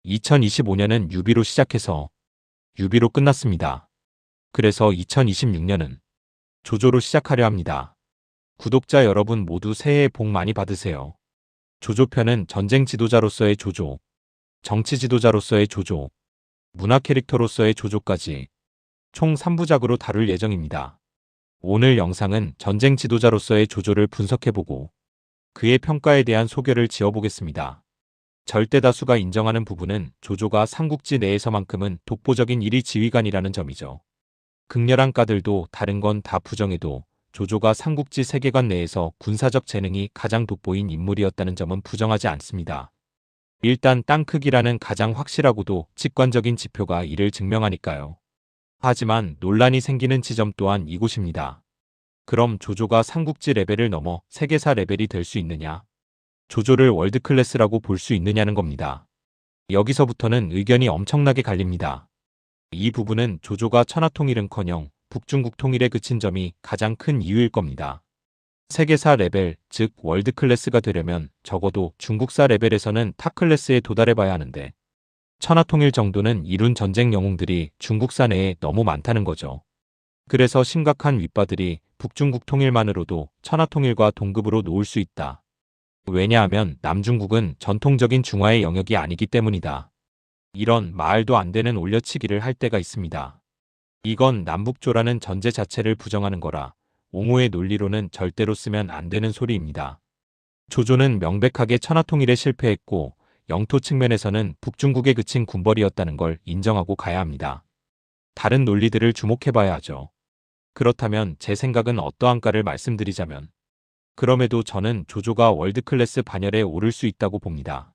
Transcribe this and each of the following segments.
2025년은 유비로 시작해서 유비로 끝났습니다. 그래서 2026년은 조조로 시작하려 합니다. 구독자 여러분 모두 새해 복 많이 받으세요. 조조편은 전쟁 지도자로서의 조조, 정치 지도자로서의 조조, 문화 캐릭터로서의 조조까지 총 3부작으로 다룰 예정입니다. 오늘 영상은 전쟁 지도자로서의 조조를 분석해보고 그의 평가에 대한 소개를 지어보겠습니다. 절대 다수가 인정하는 부분은 조조가 삼국지 내에서만큼은 독보적인 1위 지휘관이라는 점이죠. 극렬한 까들도 다른 건 다 부정해도 조조가 삼국지 세계관 내에서 군사적 재능이 가장 돋보인 인물이었다는 점은 부정하지 않습니다. 일단 땅 크기라는 가장 확실하고도 직관적인 지표가 이를 증명하니까요. 하지만 논란이 생기는 지점 또한 이곳입니다. 그럼 조조가 삼국지 레벨을 넘어 세계사 레벨이 될 수 있느냐? 조조를 월드클래스라고 볼 수 있느냐는 겁니다. 여기서부터는 의견이 엄청나게 갈립니다. 이 부분은 조조가 천하통일은커녕 북중국 통일에 그친 점이 가장 큰 이유일 겁니다. 세계사 레벨, 즉 월드클래스가 되려면 적어도 중국사 레벨에서는 탑클래스에 도달해봐야 하는데 천하통일 정도는 이룬 전쟁 영웅들이 중국사 내에 너무 많다는 거죠. 그래서 심각한 윗바들이 북중국 통일만으로도 천하통일과 동급으로 놓을 수 있다. 왜냐하면 남중국은 전통적인 중화의 영역이 아니기 때문이다. 이런 말도 안 되는 올려치기를 할 때가 있습니다. 이건 남북조라는 전제 자체를 부정하는 거라 옹호의 논리로는 절대로 쓰면 안 되는 소리입니다. 조조는 명백하게 천하통일에 실패했고 영토 측면에서는 북중국에 그친 군벌이었다는 걸 인정하고 가야 합니다. 다른 논리들을 주목해봐야 하죠. 그렇다면 제 생각은 어떠한가를 말씀드리자면 그럼에도 저는 조조가 월드클래스 반열에 오를 수 있다고 봅니다.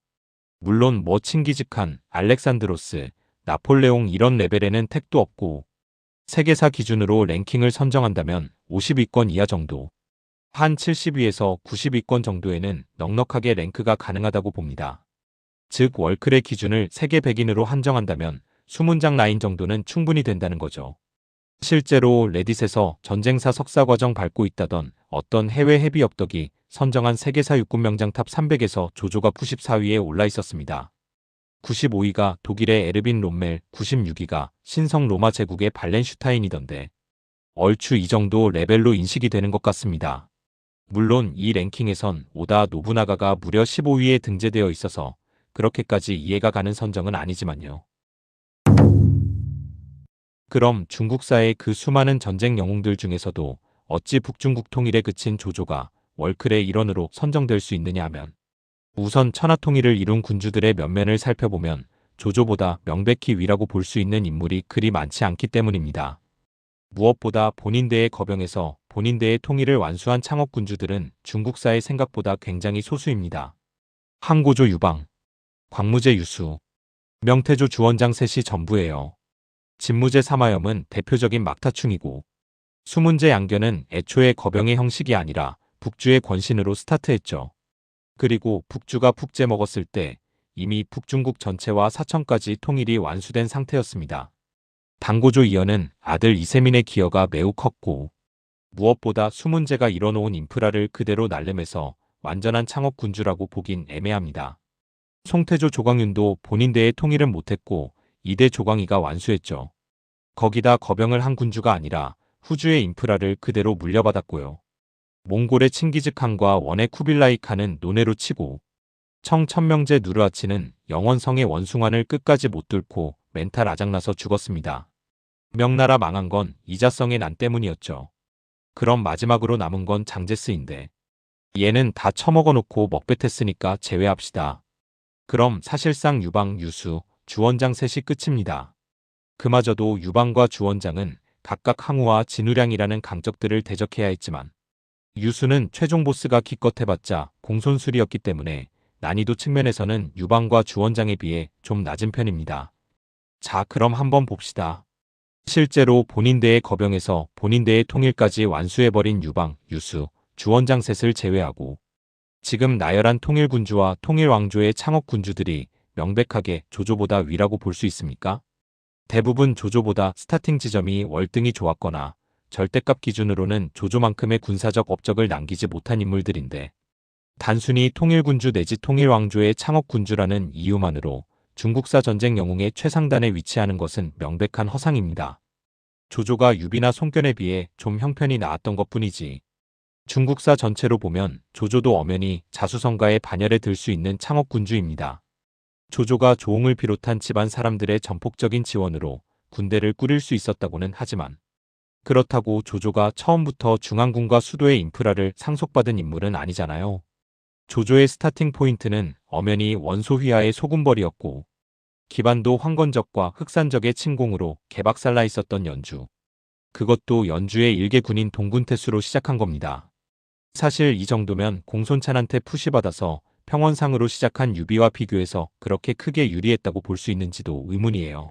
물론 칭기즈칸, 알렉산드로스, 나폴레옹 이런 레벨에는 택도 없고 세계사 기준으로 랭킹을 선정한다면 50위권 이하 정도, 한 70위에서 90위권 정도에는 넉넉하게 랭크가 가능하다고 봅니다. 즉 월클의 기준을 세계 100인으로 한정한다면 수문장 라인 정도는 충분히 된다는 거죠. 실제로 레딧에서 전쟁사 석사과정 밟고 있다던 어떤 해외 헤비업덕이 선정한 세계사 육군명장 탑 300에서 조조가 94위에 올라 있었습니다. 95위가 독일의 에르빈 롬멜, 96위가 신성 로마 제국의 발렌슈타인이던데 얼추 이 정도 레벨로 인식이 되는 것 같습니다. 물론 이 랭킹에선 오다 노부나가가 무려 15위에 등재되어 있어서 그렇게까지 이해가 가는 선정은 아니지만요. 그럼 중국사의 그 수많은 전쟁 영웅들 중에서도 어찌 북중국 통일에 그친 조조가 월클의 일원으로 선정될 수 있느냐 하면 우선 천하통일을 이룬 군주들의 면면을 살펴보면 조조보다 명백히 위라고 볼 수 있는 인물이 그리 많지 않기 때문입니다. 무엇보다 본인대의 거병에서 본인대의 통일을 완수한 창업군주들은 중국사의 생각보다 굉장히 소수입니다. 항고조 유방, 광무제 유수, 명태조 주원장 셋이 전부예요. 진무제 사마염은 대표적인 막타충이고 수문제 양견은 애초에 거병의 형식이 아니라 북주의 권신으로 스타트했죠. 그리고 북주가 푹째 먹었을 때 이미 북중국 전체와 사천까지 통일이 완수된 상태였습니다. 당고조 이연은 아들 이세민의 기여가 매우 컸고 무엇보다 수문제가 이뤄놓은 인프라를 그대로 날름해서 완전한 창업군주라고 보긴 애매합니다. 송태조 조광윤도 본인대의 통일은 못했고 이대 조광이가 완수했죠. 거기다 거병을 한 군주가 아니라 후주의 인프라를 그대로 물려받았고요. 몽골의 칭기즈칸과 원의 쿠빌라이 칸은 논해로 치고 청천명제 누르하치는 영원성의 원숭환을 끝까지 못 뚫고 멘탈 아작나서 죽었습니다. 명나라 망한 건 이자성의 난 때문이었죠. 그럼 마지막으로 남은 건 장제스인데 얘는 다 처먹어놓고 먹뱉었으니까 제외합시다. 그럼 사실상 유방, 유수, 주원장 셋이 끝입니다. 그마저도 유방과 주원장은 각각 항우와 진우량이라는 강적들을 대적해야 했지만 유수는 최종 보스가 기껏해봤자 공손술이었기 때문에 난이도 측면에서는 유방과 주원장에 비해 좀 낮은 편입니다. 자, 그럼 한번 봅시다. 실제로 본인대의 거병에서 본인대의 통일까지 완수해버린 유방, 유수, 주원장 셋을 제외하고 지금 나열한 통일군주와 통일왕조의 창업군주들이 명백하게 조조보다 위라고 볼 수 있습니까? 대부분 조조보다 스타팅 지점이 월등히 좋았거나 절대값 기준으로는 조조만큼의 군사적 업적을 남기지 못한 인물들인데 단순히 통일군주 내지 통일왕조의 창업군주라는 이유만으로 중국사 전쟁 영웅의 최상단에 위치하는 것은 명백한 허상입니다. 조조가 유비나 송견에 비해 좀 형편이 나았던 것뿐이지. 중국사 전체로 보면 조조도 엄연히 자수성가의 반열에 들 수 있는 창업군주입니다. 조조가 조홍을 비롯한 집안 사람들의 전폭적인 지원으로 군대를 꾸릴 수 있었다고는 하지만 그렇다고 조조가 처음부터 중앙군과 수도의 인프라를 상속받은 인물은 아니잖아요. 조조의 스타팅 포인트는 엄연히 원소 휘하의 소군벌이었고 기반도 황건적과 흑산적의 침공으로 개박살나 있었던 연주. 그것도 연주의 일개 군인 동군태수로 시작한 겁니다. 사실 이 정도면 공손찬한테 푸시받아서 평원상으로 시작한 유비와 비교해서 그렇게 크게 유리했다고 볼 수 있는지도 의문이에요.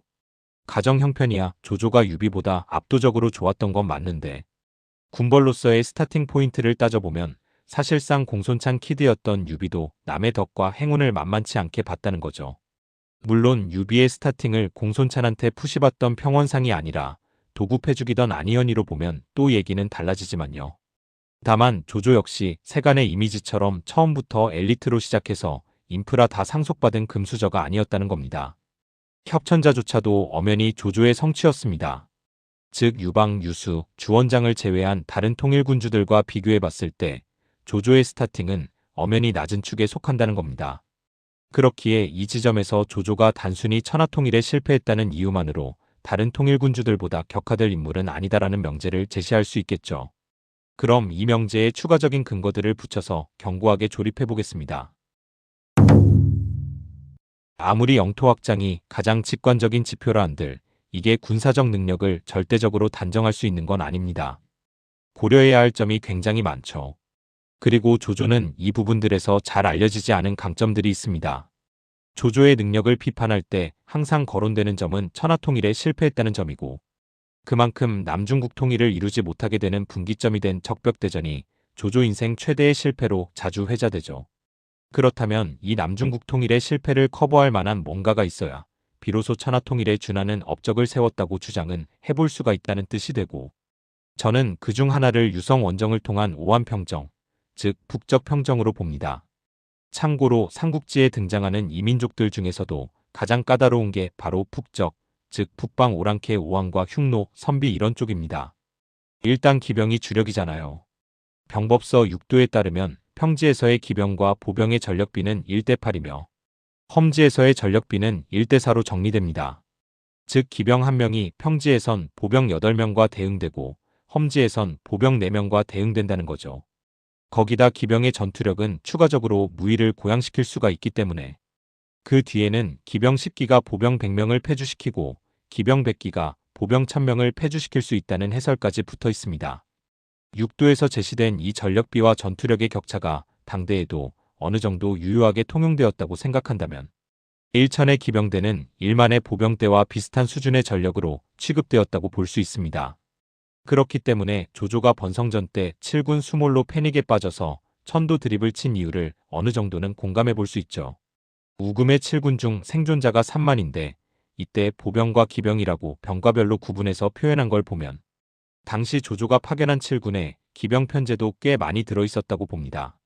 가정 형편이야 조조가 유비보다 압도적으로 좋았던 건 맞는데 군벌로서의 스타팅 포인트를 따져보면 사실상 공손찬 키드였던 유비도 남의 덕과 행운을 만만치 않게 봤다는 거죠. 물론 유비의 스타팅을 공손찬한테 푸시받던 평원상이 아니라 도구패죽이던 안희연이로 보면 또 얘기는 달라지지만요. 다만 조조 역시 세간의 이미지처럼 처음부터 엘리트로 시작해서 인프라 다 상속받은 금수저가 아니었다는 겁니다. 협천자조차도 엄연히 조조의 성취였습니다. 즉 유방, 유수, 주원장을 제외한 다른 통일군주들과 비교해봤을 때 조조의 스타팅은 엄연히 낮은 축에 속한다는 겁니다. 그렇기에 이 지점에서 조조가 단순히 천하통일에 실패했다는 이유만으로 다른 통일군주들보다 격화될 인물은 아니다라는 명제를 제시할 수 있겠죠. 그럼 이 명제에 추가적인 근거들을 붙여서 견고하게 조립해보겠습니다. 아무리 영토확장이 가장 직관적인 지표라 한들 이게 군사적 능력을 절대적으로 단정할 수 있는 건 아닙니다. 고려해야 할 점이 굉장히 많죠. 그리고 조조는 이 부분들에서 잘 알려지지 않은 강점들이 있습니다. 조조의 능력을 비판할 때 항상 거론되는 점은 천하통일에 실패했다는 점이고 그만큼 남중국 통일을 이루지 못하게 되는 분기점이 된 적벽대전이 조조 인생 최대의 실패로 자주 회자되죠. 그렇다면 이 남중국 통일의 실패를 커버할 만한 뭔가가 있어야 비로소 천하통일에 준하는 업적을 세웠다고 주장은 해볼 수가 있다는 뜻이 되고 저는 그중 하나를 유성 원정을 통한 오한평정, 즉 북적평정으로 봅니다. 참고로 삼국지에 등장하는 이민족들 중에서도 가장 까다로운 게 바로 북적, 즉 북방 오랑캐 오한과 흉노, 선비 이런 쪽입니다. 일단 기병이 주력이잖아요. 병법서 6도에 따르면 평지에서의 기병과 보병의 전력비는 1대8이며 험지에서의 전력비는 1대4로 정리됩니다. 즉 기병 1명이 평지에선 보병 8명과 대응되고 험지에선 보병 4명과 대응된다는 거죠. 거기다 기병의 전투력은 추가적으로 무위를 고양시킬 수가 있기 때문에 그 뒤에는 기병 10기가 보병 100명을 패주시키고 기병 100기가 보병 1000명을 패주시킬 수 있다는 해설까지 붙어 있습니다. 6도에서 제시된 이 전력비와 전투력의 격차가 당대에도 어느 정도 유효하게 통용되었다고 생각한다면 1천의 기병대는 1만의 보병대와 비슷한 수준의 전력으로 취급되었다고 볼 수 있습니다. 그렇기 때문에 조조가 번성전 때 7군 수몰로 패닉에 빠져서 천도 드립을 친 이유를 어느 정도는 공감해 볼 수 있죠. 우금의 7군 중 생존자가 3만인데 이때 보병과 기병이라고 병과별로 구분해서 표현한 걸 보면 당시 조조가 파견한 7군에 기병 편제도 꽤 많이 들어있었다고 봅니다.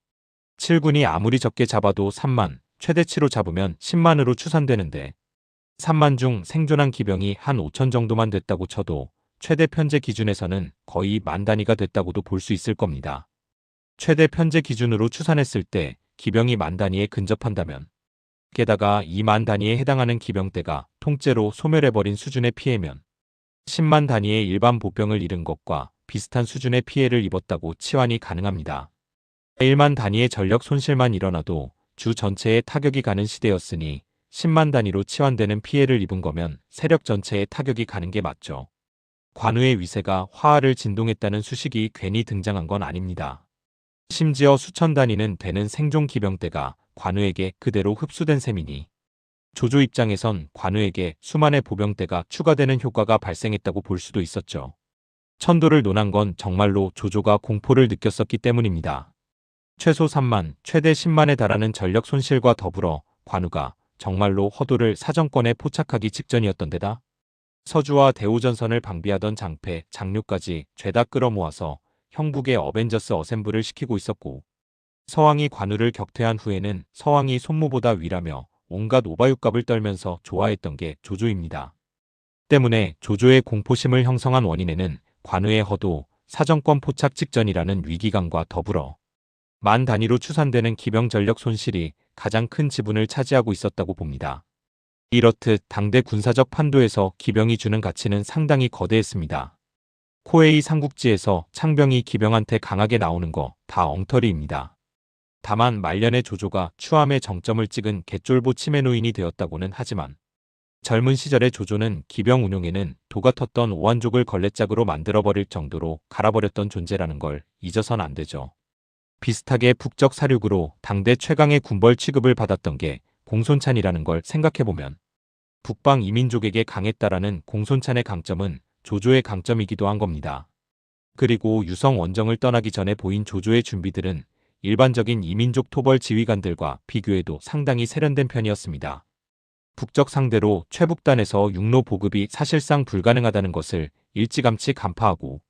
7군이 아무리 적게 잡아도 3만, 최대치로 잡으면 10만으로 추산되는데 3만 중 생존한 기병이 한 5천 정도만 됐다고 쳐도 최대 편제 기준에서는 거의 만 단위가 됐다고도 볼 수 있을 겁니다. 최대 편제 기준으로 추산했을 때 기병이 만 단위에 근접한다면 게다가 2만 단위에 해당하는 기병대가 통째로 소멸해버린 수준의 피해면 10만 단위의 일반 보병을 잃은 것과 비슷한 수준의 피해를 입었다고 치환이 가능합니다. 1만 단위의 전력 손실만 일어나도 주 전체에 타격이 가는 시대였으니 10만 단위로 치환되는 피해를 입은 거면 세력 전체에 타격이 가는 게 맞죠. 관우의 위세가 화하를 진동했다는 수식이 괜히 등장한 건 아닙니다. 심지어 수천 단위는 되는 생존 기병대가 관우에게 그대로 흡수된 셈이니 조조 입장에선 관우에게 수만의 보병대가 추가되는 효과가 발생했다고 볼 수도 있었죠. 천도를 논한 건 정말로 조조가 공포를 느꼈었기 때문입니다. 최소 3만, 최대 10만에 달하는 전력 손실과 더불어 관우가 정말로 허도를 사정권에 포착하기 직전이었던 데다 서주와 대우전선을 방비하던 장패, 장류까지 죄다 끌어모아서 형국의 어벤져스 어셈블을 시키고 있었고 서왕이 관우를 격퇴한 후에는 서왕이 손모보다 위라며 온갖 오바육갑을 떨면서 좋아했던 게 조조입니다. 때문에 조조의 공포심을 형성한 원인에는 관우의 허도, 사정권 포착 직전이라는 위기감과 더불어 만 단위로 추산되는 기병 전력 손실이 가장 큰 지분을 차지하고 있었다고 봅니다. 이렇듯 당대 군사적 판도에서 기병이 주는 가치는 상당히 거대했습니다. 코웨이 삼국지에서 창병이 기병한테 강하게 나오는 거 다 엉터리입니다. 다만 말년의 조조가 추함의 정점을 찍은 개쫄보 치매노인이 되었다고는 하지만 젊은 시절의 조조는 기병 운용에는 도가 텄던 오한족을 걸레짝으로 만들어버릴 정도로 갈아버렸던 존재라는 걸 잊어선 안 되죠. 비슷하게 북적 사륙으로 당대 최강의 군벌 취급을 받았던 게 공손찬이라는 걸 생각해보면 북방 이민족에게 강했다라는 공손찬의 강점은 조조의 강점이기도 한 겁니다. 그리고 유성 원정을 떠나기 전에 보인 조조의 준비들은 일반적인 이민족 토벌 지휘관들과 비교해도 상당히 세련된 편이었습니다. 북적 상대로 최북단에서 육로 보급이 사실상 불가능하다는 것을 일찌감치 간파하고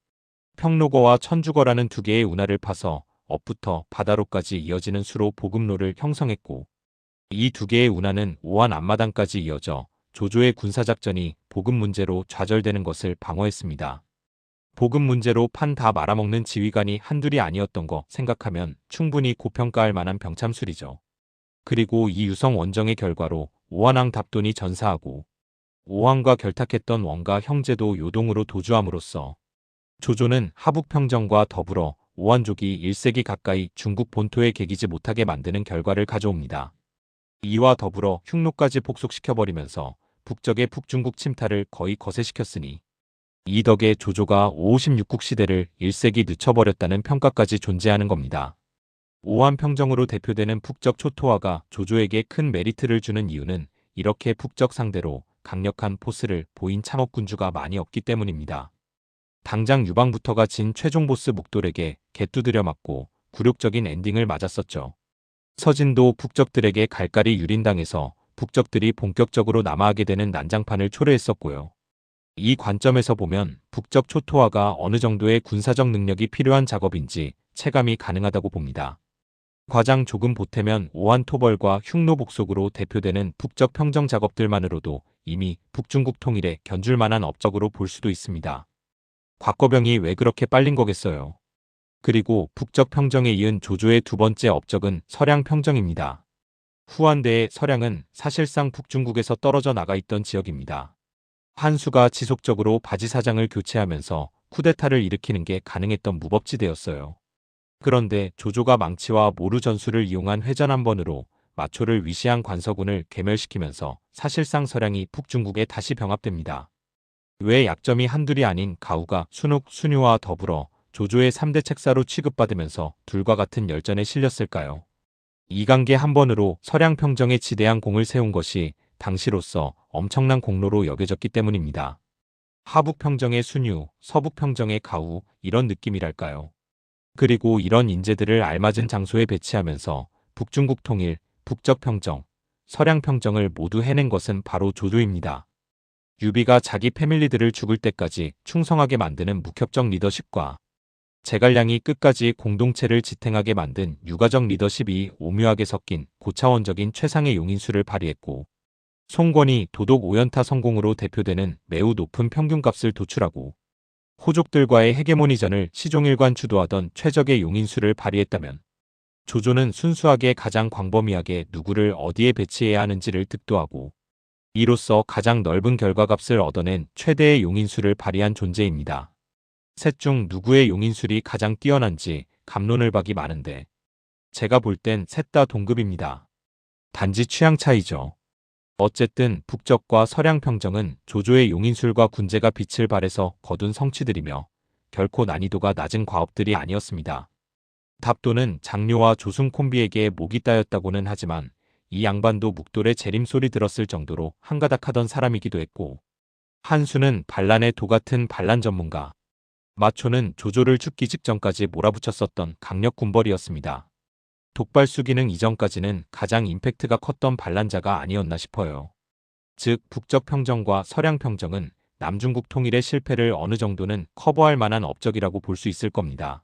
평로거와 천주거라는 두 개의 운하를 파서 업부터 바다로까지 이어지는 수로 보급로를 형성했고 이 두 개의 운하는 오한 앞마당까지 이어져 조조의 군사작전이 보급 문제로 좌절되는 것을 방어했습니다. 보급 문제로 판 다 말아먹는 지휘관이 한둘이 아니었던 거 생각하면 충분히 고평가할 만한 병참술이죠. 그리고 이 유성 원정의 결과로 오한왕 답돈이 전사하고 오한과 결탁했던 원가 형제도 요동으로 도주함으로써 조조는 하북평정과 더불어 오한족이 1세기 가까이 중국 본토에 개기지 못하게 만드는 결과를 가져옵니다. 이와 더불어 흉노까지 복속시켜버리면서 북적의 북중국 침탈을 거의 거세시켰으니 이 덕에 조조가 56국 시대를 1세기 늦춰버렸다는 평가까지 존재하는 겁니다. 오한평정으로 대표되는 북적 초토화가 조조에게 큰 메리트를 주는 이유는 이렇게 북적 상대로 강력한 포스를 보인 참업군주가 많이 없기 때문입니다. 당장 유방부터가 진 최종 보스 묵돌에게 개두드려 맞고 굴욕적인 엔딩을 맞았었죠. 서진도 북적들에게 갈갈이 유린당해서 북적들이 본격적으로 남하하게 되는 난장판을 초래했었고요. 이 관점에서 보면 북적 초토화가 어느 정도의 군사적 능력이 필요한 작업인지 체감이 가능하다고 봅니다. 과장 조금 보태면 오한 토벌과 흉노 복속으로 대표되는 북적 평정 작업들만으로도 이미 북중국 통일에 견줄 만한 업적으로 볼 수도 있습니다. 곽거병이 왜 그렇게 빨린 거겠어요. 그리고 북적 평정에 이은 조조의 두 번째 업적은 서량 평정입니다. 후한대의 서량은 사실상 북중국에서 떨어져 나가 있던 지역입니다. 한수가 지속적으로 바지사장을 교체하면서 쿠데타를 일으키는 게 가능했던 무법지대였어요. 그런데 조조가 망치와 모루 전술을 이용한 회전 한 번으로 마초를 위시한 관서군을 괴멸시키면서 사실상 서량이 북중국에 다시 병합됩니다. 왜 약점이 한둘이 아닌 가우가 순욱, 순유와 더불어 조조의 3대 책사로 취급받으면서 둘과 같은 열전에 실렸을까요? 이강계 한 번으로 서량 평정에 지대한 공을 세운 것이 당시로서 엄청난 공로로 여겨졌기 때문입니다. 하북평정의 순유, 서북평정의 가우 이런 느낌이랄까요. 그리고 이런 인재들을 알맞은 장소에 배치하면서 북중국 통일, 북적평정, 서량평정을 모두 해낸 것은 바로 조조입니다. 유비가 자기 패밀리들을 죽을 때까지 충성하게 만드는 묵협적 리더십과 제갈량이 끝까지 공동체를 지탱하게 만든 유가적 리더십이 오묘하게 섞인 고차원적인 최상의 용인수를 발휘했고 송권이 도독 오연타 성공으로 대표되는 매우 높은 평균값을 도출하고 호족들과의 헤게모니전을 시종일관 주도하던 최적의 용인수를 발휘했다면 조조는 순수하게 가장 광범위하게 누구를 어디에 배치해야 하는지를 득도하고 이로써 가장 넓은 결과값을 얻어낸 최대의 용인수를 발휘한 존재입니다. 셋 중 누구의 용인술이 가장 뛰어난지 갑론을 박이 많은데 제가 볼 땐 셋 다 동급입니다. 단지 취향 차이죠. 어쨌든 북적과 서량평정은 조조의 용인술과 군제가 빛을 발해서 거둔 성취들이며 결코 난이도가 낮은 과업들이 아니었습니다. 답도는 장료와 조승 콤비에게 목이 따였다고는 하지만 이 양반도 묵돌의 재림소리 들었을 정도로 한가닥하던 사람이기도 했고 한수는 반란의 도같은 반란 전문가, 마초는 조조를 죽기 직전까지 몰아붙였었던 강력 군벌이었습니다. 독발수 기능 이전까지는 가장 임팩트가 컸던 반란자가 아니었나 싶어요. 즉 북적평정과 서량평정은 남중국 통일의 실패를 어느 정도는 커버할 만한 업적이라고 볼 수 있을 겁니다.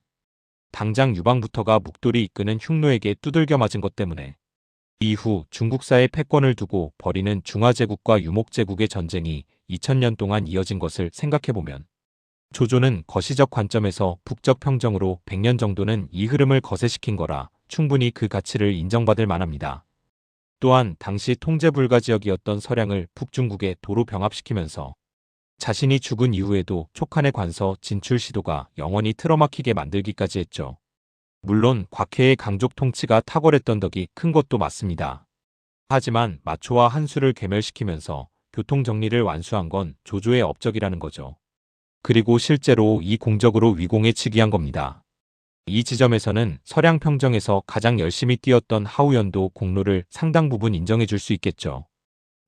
당장 유방부터가 묵돌이 이끄는 흉노에게 두들겨 맞은 것 때문에 이후 중국사의 패권을 두고 벌이는 중화제국과 유목제국의 전쟁이 2000년 동안 이어진 것을 생각해보면 조조는 거시적 관점에서 북적 평정으로 100년 정도는 이 흐름을 거세시킨 거라 충분히 그 가치를 인정받을 만합니다. 또한 당시 통제 불가 지역이었던 서량을 북중국에 도로 병합시키면서 자신이 죽은 이후에도 촉한의 관서 진출 시도가 영원히 틀어막히게 만들기까지 했죠. 물론 곽해의 강족 통치가 탁월했던 덕이 큰 것도 맞습니다. 하지만 마초와 한수를 괴멸시키면서 교통정리를 완수한 건 조조의 업적이라는 거죠. 그리고 실제로 이 공적으로 위공에 즉위한 겁니다. 이 지점에서는 서량평정에서 가장 열심히 뛰었던 하우연도 공로를 상당 부분 인정해 줄 수 있겠죠.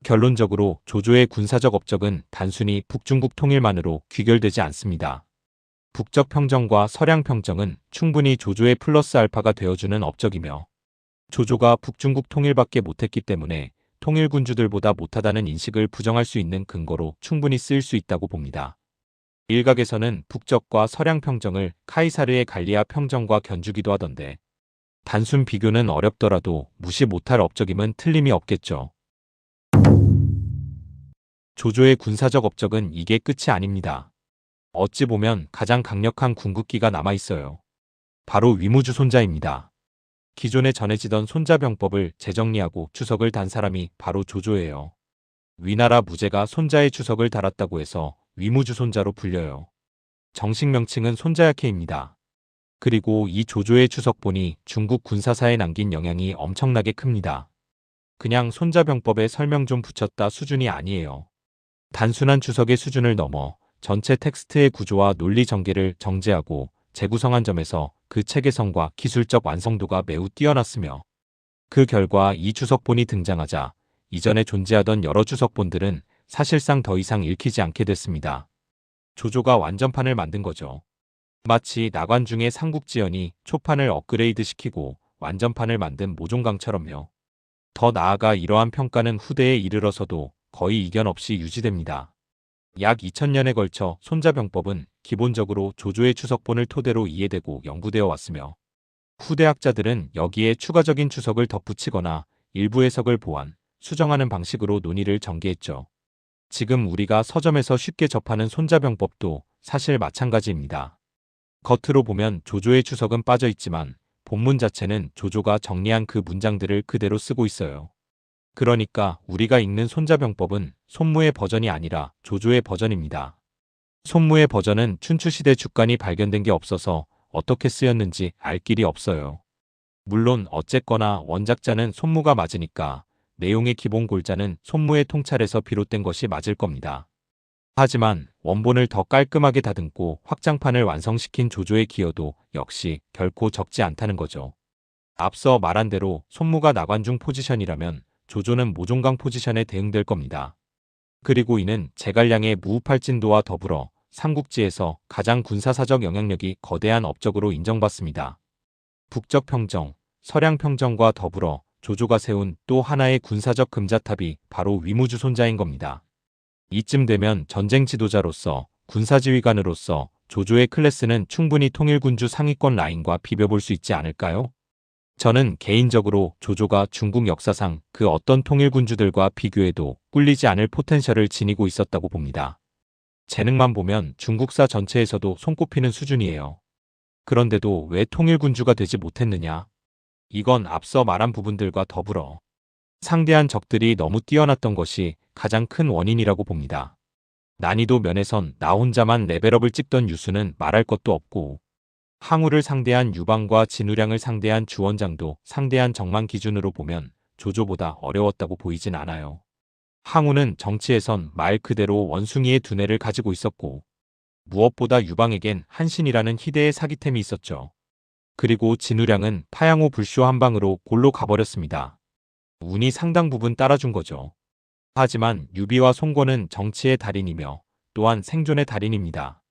결론적으로 조조의 군사적 업적은 단순히 북중국 통일만으로 귀결되지 않습니다. 북적 평정과 서량 평정은 충분히 조조의 플러스 알파가 되어주는 업적이며 조조가 북중국 통일밖에 못했기 때문에 통일군주들보다 못하다는 인식을 부정할 수 있는 근거로 충분히 쓰일 수 있다고 봅니다. 일각에서는 북적과 서량 평정을 카이사르의 갈리아 평정과 견주기도 하던데 단순 비교는 어렵더라도 무시 못할 업적임은 틀림이 없겠죠. 조조의 군사적 업적은 이게 끝이 아닙니다. 어찌 보면 가장 강력한 궁극기가 남아있어요. 바로 위무주 손자입니다. 기존에 전해지던 손자병법을 재정리하고 추석을 단 사람이 바로 조조예요. 위나라 무제가 손자의 추석을 달았다고 해서 위무주 손자로 불려요. 정식 명칭은 손자야케입니다. 그리고 이 조조의 추석본이 중국 군사사에 남긴 영향이 엄청나게 큽니다. 그냥 손자병법에 설명 좀 붙였다 수준이 아니에요. 단순한 추석의 수준을 넘어 전체 텍스트의 구조와 논리 전개를 정제하고 재구성한 점에서 그 체계성과 기술적 완성도가 매우 뛰어났으며 그 결과 이 추석본이 등장하자 이전에 존재하던 여러 추석본들은 사실상 더 이상 읽히지 않게 됐습니다. 조조가 완전판을 만든 거죠. 마치 나관중의 삼국지연이 초판을 업그레이드시키고 완전판을 만든 모종강처럼요. 더 나아가 이러한 평가는 후대에 이르러서도 거의 이견 없이 유지됩니다. 약 2000년에 걸쳐 손자병법은 기본적으로 조조의 추석본을 토대로 이해되고 연구되어 왔으며 후대 학자들은 여기에 추가적인 추석을 덧붙이거나 일부 해석을 보완, 수정하는 방식으로 논의를 전개했죠. 지금 우리가 서점에서 쉽게 접하는 손자병법도 사실 마찬가지입니다. 겉으로 보면 조조의 추석은 빠져 있지만 본문 자체는 조조가 정리한 그 문장들을 그대로 쓰고 있어요. 그러니까 우리가 읽는 손자병법은 손무의 버전이 아니라 조조의 버전입니다. 손무의 버전은 춘추시대 주간이 발견된 게 없어서 어떻게 쓰였는지 알 길이 없어요. 물론 어쨌거나 원작자는 손무가 맞으니까 내용의 기본 골자는 손무의 통찰에서 비롯된 것이 맞을 겁니다. 하지만 원본을 더 깔끔하게 다듬고 확장판을 완성시킨 조조의 기여도 역시 결코 적지 않다는 거죠. 앞서 말한 대로 손무가 나관중 포지션이라면 조조는 모종강 포지션에 대응될 겁니다. 그리고 이는 제갈량의 무우팔진도와 더불어 삼국지에서 가장 군사사적 영향력이 거대한 업적으로 인정받습니다. 북적 평정, 서량 평정과 더불어 조조가 세운 또 하나의 군사적 금자탑이 바로 위무주 손자인 겁니다. 이쯤 되면 전쟁 지도자로서 군사지휘관으로서 조조의 클래스는 충분히 통일군주 상위권 라인과 비벼볼 수 있지 않을까요? 저는 개인적으로 조조가 중국 역사상 그 어떤 통일군주들과 비교해도 꿀리지 않을 포텐셜을 지니고 있었다고 봅니다. 재능만 보면 중국사 전체에서도 손꼽히는 수준이에요. 그런데도 왜 통일군주가 되지 못했느냐? 이건 앞서 말한 부분들과 더불어 상대한 적들이 너무 뛰어났던 것이 가장 큰 원인이라고 봅니다. 난이도 면에선 나 혼자만 레벨업을 찍던 유수는 말할 것도 없고 항우를 상대한 유방과 진우량을 상대한 주원장도 상대한 적만 기준으로 보면 조조보다 어려웠다고 보이진 않아요. 항우는 정치에선 말 그대로 원숭이의 두뇌를 가지고 있었고 무엇보다 유방에겐 한신이라는 희대의 사기템이 있었죠. 그리고 진우량은 파양호 불쇼 한 방으로 골로 가버렸습니다. 운이 상당 부분 따라준 거죠. 하지만 유비와 송권은 정치의 달인이며 또한 생존의 달인입니다.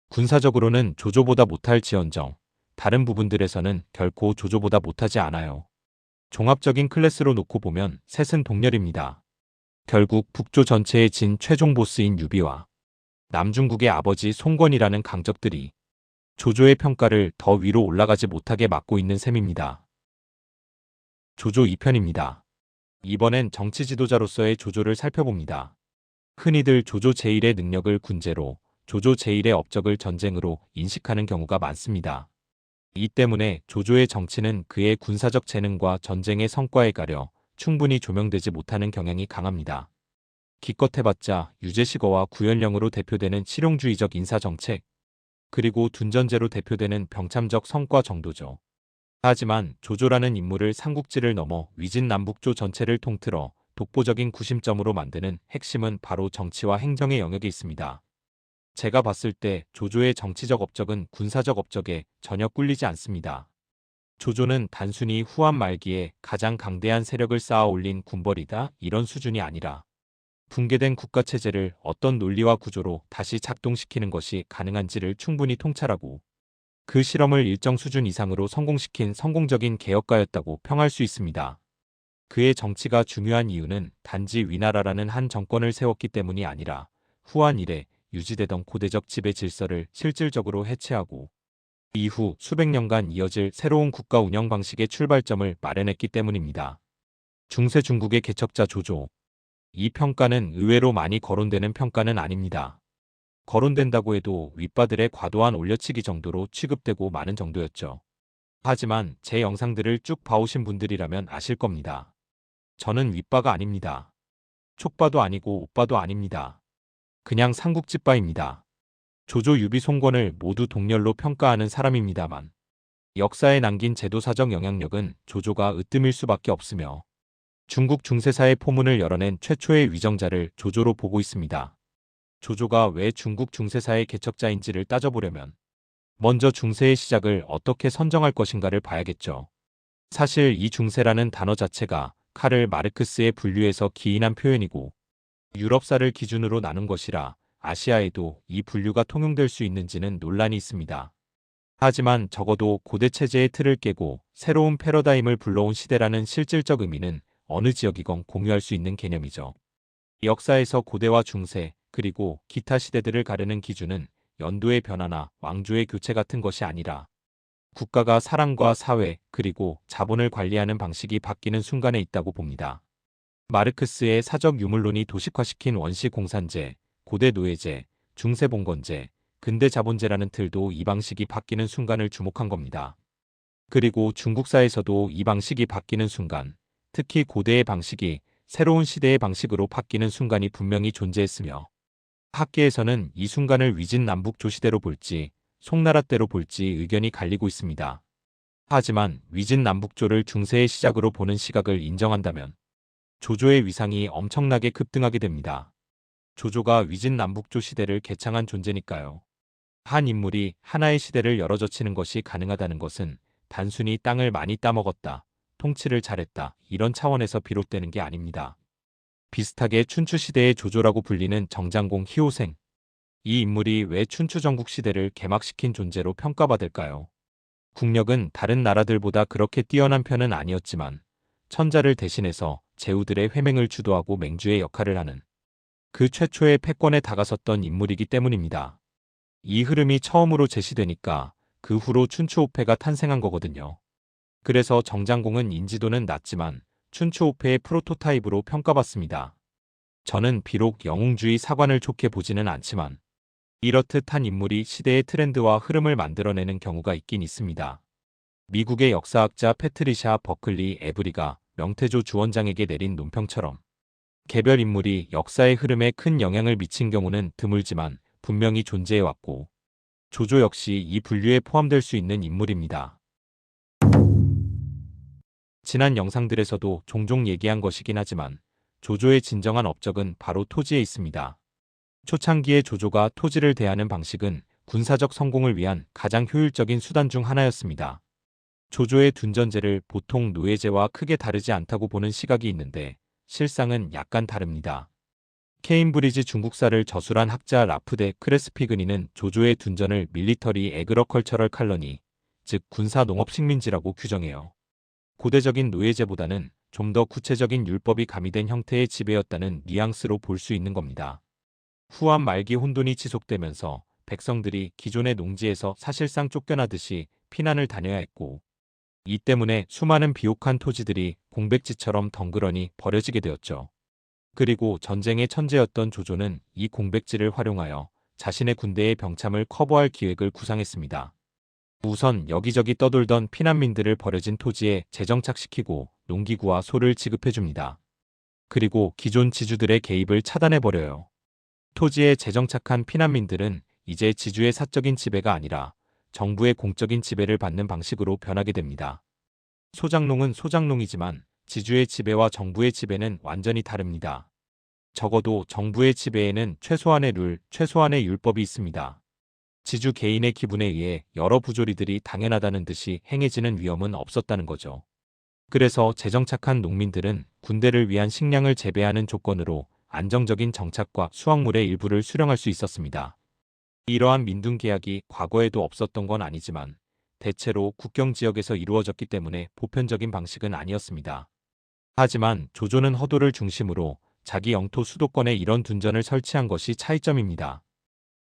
군사적으로는 조조보다 못할지언정 다른 부분들에서는 결코 조조보다 못하지 않아요. 종합적인 클래스로 놓고 보면 셋은 동렬입니다. 결국 북조 전체의 진 최종 보스인 유비와 남중국의 아버지 송권이라는 강적들이 조조의 평가를 더 위로 올라가지 못하게 막고 있는 셈입니다. 조조 2편입니다. 이번엔 정치 지도자로서의 조조를 살펴봅니다. 흔히들 조조 제1의 능력을 군제로, 조조 제1의 업적을 전쟁으로 인식하는 경우가 많습니다. 이 때문에 조조의 정치는 그의 군사적 재능과 전쟁의 성과에 가려 충분히 조명되지 못하는 경향이 강합니다. 기껏해봤자 유재시거와 구연령으로 대표되는 실용주의적 인사정책, 그리고 둔전제로 대표되는 병참적 성과 정도죠. 하지만 조조라는 인물을 삼국지를 넘어 위진남북조 전체를 통틀어 독보적인 구심점으로 만드는 핵심은 바로 정치와 행정의 영역에 있습니다. 제가 봤을 때 조조의 정치적 업적은 군사적 업적에 전혀 꿀리지 않습니다. 조조는 단순히 후한 말기에 가장 강대한 세력을 쌓아 올린 군벌이다 이런 수준이 아니라 붕괴된 국가체제를 어떤 논리와 구조로 다시 작동시키는 것이 가능한지를 충분히 통찰하고 그 실험을 일정 수준 이상으로 성공시킨 성공적인 개혁가였다고 평할 수 있습니다. 그의 정치가 중요한 이유는 단지 위나라라는 한 정권을 세웠기 때문이 아니라 후한 이래 유지되던 고대적 지배 질서를 실질적으로 해체하고 이후 수백 년간 이어질 새로운 국가 운영 방식의 출발점을 마련했기 때문입니다. 중세 중국의 개척자 조조. 이 평가는 의외로 많이 거론되는 평가는 아닙니다. 거론된다고 해도 윗바들의 과도한 올려치기 정도로 취급되고 마는 정도였죠. 하지만 제 영상들을 쭉 봐오신 분들이라면 아실 겁니다. 저는 윗바가 아닙니다. 촉바도 아니고 오빠도 아닙니다. 그냥 삼국지빠입니다. 조조 유비 송건을 모두 동렬로 평가하는 사람입니다만 역사에 남긴 제도사적 영향력은 조조가 으뜸일 수밖에 없으며 중국 중세사의 포문을 열어낸 최초의 위정자를 조조로 보고 있습니다. 조조가 왜 중국 중세사의 개척자인지를 따져보려면 먼저 중세의 시작을 어떻게 선정할 것인가를 봐야겠죠. 사실 이 중세라는 단어 자체가 카를 마르크스의 분류에서 기인한 표현이고 유럽사를 기준으로 나눈 것이라 아시아에도 이 분류가 통용될 수 있는지는 논란이 있습니다. 하지만 적어도 고대 체제의 틀을 깨고 새로운 패러다임을 불러온 시대라는 실질적 의미는 어느 지역이건 공유할 수 있는 개념이죠. 역사에서 고대와 중세, 그리고 기타 시대들을 가르는 기준은 연도의 변화나 왕조의 교체 같은 것이 아니라 국가가 사람과 사회, 그리고 자본을 관리하는 방식이 바뀌는 순간에 있다고 봅니다. 마르크스의 사적 유물론이 도식화시킨 원시 공산제, 고대 노예제, 중세 봉건제, 근대 자본제라는 틀도 이 방식이 바뀌는 순간을 주목한 겁니다. 그리고 중국사에서도 이 방식이 바뀌는 순간, 특히 고대의 방식이 새로운 시대의 방식으로 바뀌는 순간이 분명히 존재했으며 학계에서는 이 순간을 위진남북조 시대로 볼지 송나라 때로 볼지 의견이 갈리고 있습니다. 하지만 위진남북조를 중세의 시작으로 보는 시각을 인정한다면 조조의 위상이 엄청나게 급등하게 됩니다. 조조가 위진남북조 시대를 개창한 존재니까요. 한 인물이 하나의 시대를 열어젖히는 것이 가능하다는 것은 단순히 땅을 많이 따먹었다, 통치를 잘했다 이런 차원에서 비롯되는 게 아닙니다. 비슷하게 춘추시대의 조조라고 불리는 정장공 희호생. 이 인물이 왜 춘추 전국시대를 개막시킨 존재로 평가받을까요? 국력은 다른 나라들보다 그렇게 뛰어난 편은 아니었지만 천자를 대신해서 제후들의 회맹을 주도하고 맹주의 역할을 하는 그 최초의 패권에 다가섰던 인물이기 때문입니다. 이 흐름이 처음으로 제시되니까 그 후로 춘추오패가 탄생한 거거든요. 그래서 정장공은 인지도는 낮지만 춘추오패의 프로토타입으로 평가받습니다. 저는 비록 영웅주의 사관을 좋게 보지는 않지만 이렇듯 한 인물이 시대의 트렌드와 흐름을 만들어내는 경우가 있긴 있습니다. 미국의 역사학자 패트리샤 버클리 에브리가 명태조 주원장에게 내린 논평처럼 개별 인물이 역사의 흐름에 큰 영향을 미친 경우는 드물지만 분명히 존재해왔고 조조 역시 이 분류에 포함될 수 있는 인물입니다. 지난 영상들에서도 종종 얘기한 것이긴 하지만 조조의 진정한 업적은 바로 토지에 있습니다. 초창기의 조조가 토지를 대하는 방식은 군사적 성공을 위한 가장 효율적인 수단 중 하나였습니다. 조조의 둔전제를 보통 노예제와 크게 다르지 않다고 보는 시각이 있는데 실상은 약간 다릅니다. 케임브리지 중국사를 저술한 학자 라프데 크레스피그니는 조조의 둔전을 밀리터리 에그러컬처럴 칼러니, 즉 군사 농업 식민지라고 규정해요. 고대적인 노예제보다는 좀 더 구체적인 율법이 가미된 형태의 지배였다는 뉘앙스로 볼 수 있는 겁니다. 후한 말기 혼돈이 지속되면서 백성들이 기존의 농지에서 사실상 쫓겨나듯이 피난을 다녀야 했고 이 때문에 수많은 비옥한 토지들이 공백지처럼 덩그러니 버려지게 되었죠. 그리고 전쟁의 천재였던 조조는 이 공백지를 활용하여 자신의 군대의 병참을 커버할 기획을 구상했습니다. 우선 여기저기 떠돌던 피난민들을 버려진 토지에 재정착시키고 농기구와 소를 지급해줍니다. 그리고 기존 지주들의 개입을 차단해버려요. 토지에 재정착한 피난민들은 이제 지주의 사적인 지배가 아니라 정부의 공적인 지배를 받는 방식으로 변하게 됩니다. 소장농은 소장농이지만 지주의 지배와 정부의 지배는 완전히 다릅니다. 적어도 정부의 지배에는 최소한의 룰, 최소한의 율법이 있습니다. 지주 개인의 기분에 의해 여러 부조리들이 당연하다는 듯이 행해지는 위험은 없었다는 거죠. 그래서 재정착한 농민들은 군대를 위한 식량을 재배하는 조건으로 안정적인 정착과 수확물의 일부를 수령할 수 있었습니다. 이러한 민둥계약이 과거에도 없었던 건 아니지만 대체로 국경 지역에서 이루어졌기 때문에 보편적인 방식은 아니었습니다. 하지만 조조는 허도를 중심으로 자기 영토 수도권에 이런 둔전을 설치한 것이 차이점입니다.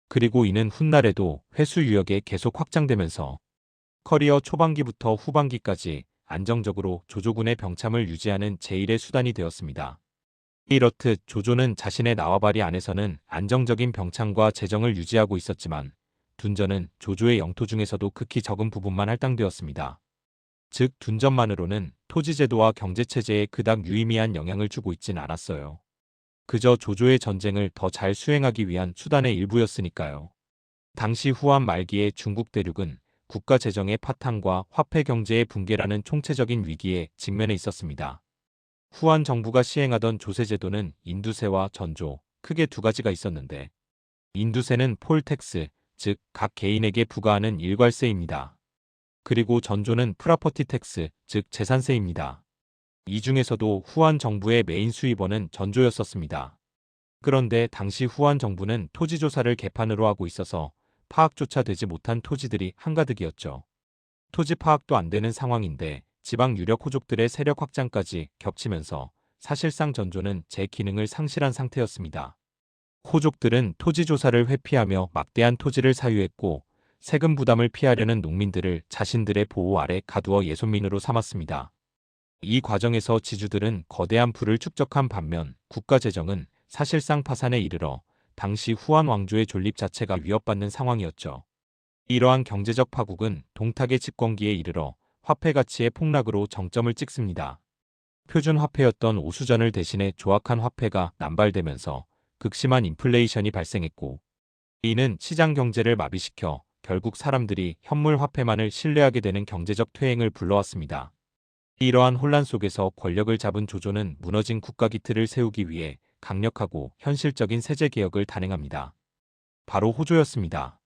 그리고 이는 훗날에도 회수 유역에 계속 확장되면서 커리어 초반기부터 후반기까지 안정적으로 조조군의 병참을 유지하는 제1의 수단이 되었습니다. 이렇듯 조조는 자신의 나와바리 안에서는 안정적인 병참과 재정을 유지하고 있었지만 둔전은 조조의 영토 중에서도 극히 적은 부분만 할당되었습니다. 즉 둔전만으로는 토지제도와 경제체제에 그닥 유의미한 영향을 주고 있진 않았어요. 그저 조조의 전쟁을 더 잘 수행하기 위한 수단의 일부였으니까요. 당시 후한 말기에 중국 대륙은 국가 재정의 파탄과 화폐 경제의 붕괴라는 총체적인 위기에 직면해 있었습니다. 후한 정부가 시행하던 조세제도는 인두세와 전조, 크게 두 가지가 있었는데 인두세는 폴텍스, 즉 각 개인에게 부과하는 일괄세입니다. 그리고 전조는 프라퍼티 텍스, 즉 재산세입니다. 이 중에서도 후한 정부의 메인 수입원은 전조였었습니다. 그런데 당시 후한 정부는 토지조사를 개판으로 하고 있어서 파악조차 되지 못한 토지들이 한가득이었죠. 토지 파악도 안 되는 상황인데 지방 유력 호족들의 세력 확장까지 겹치면서 사실상 전조는 제 기능을 상실한 상태였습니다. 호족들은 토지조사를 회피하며 막대한 토지를 사유했고 세금 부담을 피하려는 농민들을 자신들의 보호 아래 가두어 예손민으로 삼았습니다. 이 과정에서 지주들은 거대한 부를 축적한 반면 국가 재정은 사실상 파산에 이르러 당시 후한 왕조의 존립 자체가 위협받는 상황이었죠. 이러한 경제적 파국은 동탁의 집권기에 이르러 화폐 가치의 폭락으로 정점을 찍습니다. 표준 화폐였던 오수전을 대신해 조악한 화폐가 남발되면서 극심한 인플레이션이 발생했고 이는 시장 경제를 마비시켜 결국 사람들이 현물 화폐만을 신뢰하게 되는 경제적 퇴행을 불러왔습니다. 이러한 혼란 속에서 권력을 잡은 조조는 무너진 국가 기틀을 세우기 위해 강력하고 현실적인 세제 개혁을 단행합니다. 바로 호조였습니다.